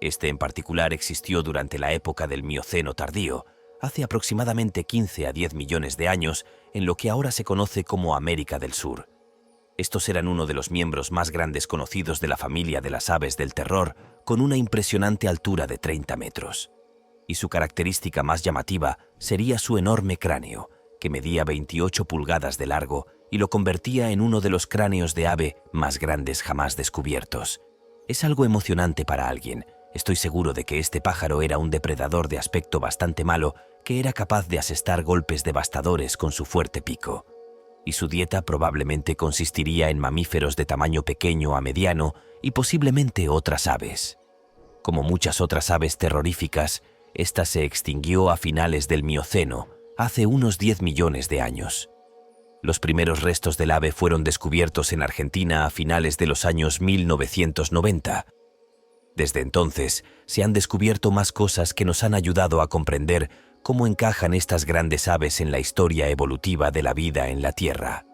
Este en particular existió durante la época del Mioceno tardío, hace aproximadamente 15 a 10 millones de años, en lo que ahora se conoce como América del Sur. Estos eran uno de los miembros más grandes conocidos de la familia de las aves del terror, con una impresionante altura de 30 metros. Y su característica más llamativa sería su enorme cráneo, que medía 28 pulgadas de largo y lo convertía en uno de los cráneos de ave más grandes jamás descubiertos. Es algo emocionante para alguien. Estoy seguro de que este pájaro era un depredador de aspecto bastante malo que era capaz de asestar golpes devastadores con su fuerte pico. Y su dieta probablemente consistiría en mamíferos de tamaño pequeño a mediano y posiblemente otras aves. Como muchas otras aves terroríficas, esta se extinguió a finales del Mioceno, hace unos 10 millones de años. Los primeros restos del ave fueron descubiertos en Argentina a finales de los años 1990. Desde entonces, se han descubierto más cosas que nos han ayudado a comprender cómo encajan estas grandes aves en la historia evolutiva de la vida en la Tierra.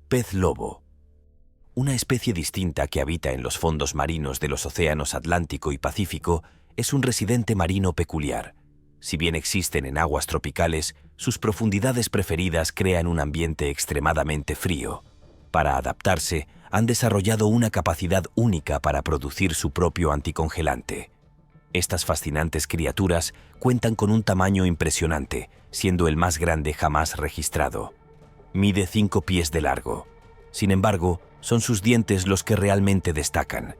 Pez lobo. Una especie distinta que habita en los fondos marinos de los océanos Atlántico y Pacífico es un residente marino peculiar. Si bien existen en aguas tropicales, sus profundidades preferidas crean un ambiente extremadamente frío. Para adaptarse, han desarrollado una capacidad única para producir su propio anticongelante. Estas fascinantes criaturas cuentan con un tamaño impresionante, siendo el más grande jamás registrado. Mide 5 pies de largo. Sin embargo, son sus dientes los que realmente destacan.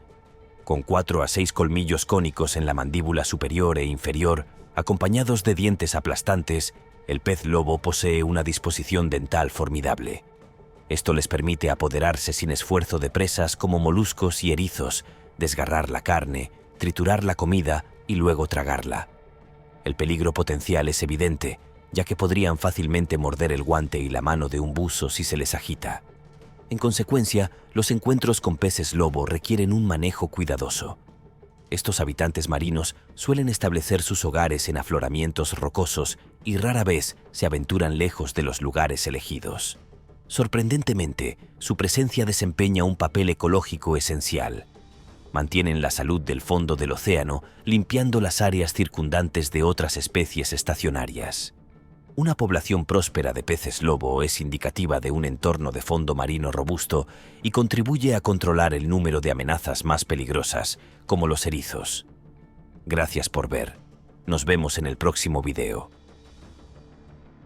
Con 4 a 6 colmillos cónicos en la mandíbula superior e inferior, acompañados de dientes aplastantes, el pez lobo posee una disposición dental formidable. Esto les permite apoderarse sin esfuerzo de presas como moluscos y erizos, desgarrar la carne, triturar la comida y luego tragarla. El peligro potencial es evidente, ya que podrían fácilmente morder el guante y la mano de un buzo si se les agita. En consecuencia, los encuentros con peces lobo requieren un manejo cuidadoso. Estos habitantes marinos suelen establecer sus hogares en afloramientos rocosos y rara vez se aventuran lejos de los lugares elegidos. Sorprendentemente, su presencia desempeña un papel ecológico esencial. Mantienen la salud del fondo del océano, limpiando las áreas circundantes de otras especies estacionarias. Una población próspera de peces lobo es indicativa de un entorno de fondo marino robusto y contribuye a controlar el número de amenazas más peligrosas, como los erizos. Gracias por ver. Nos vemos en el próximo video.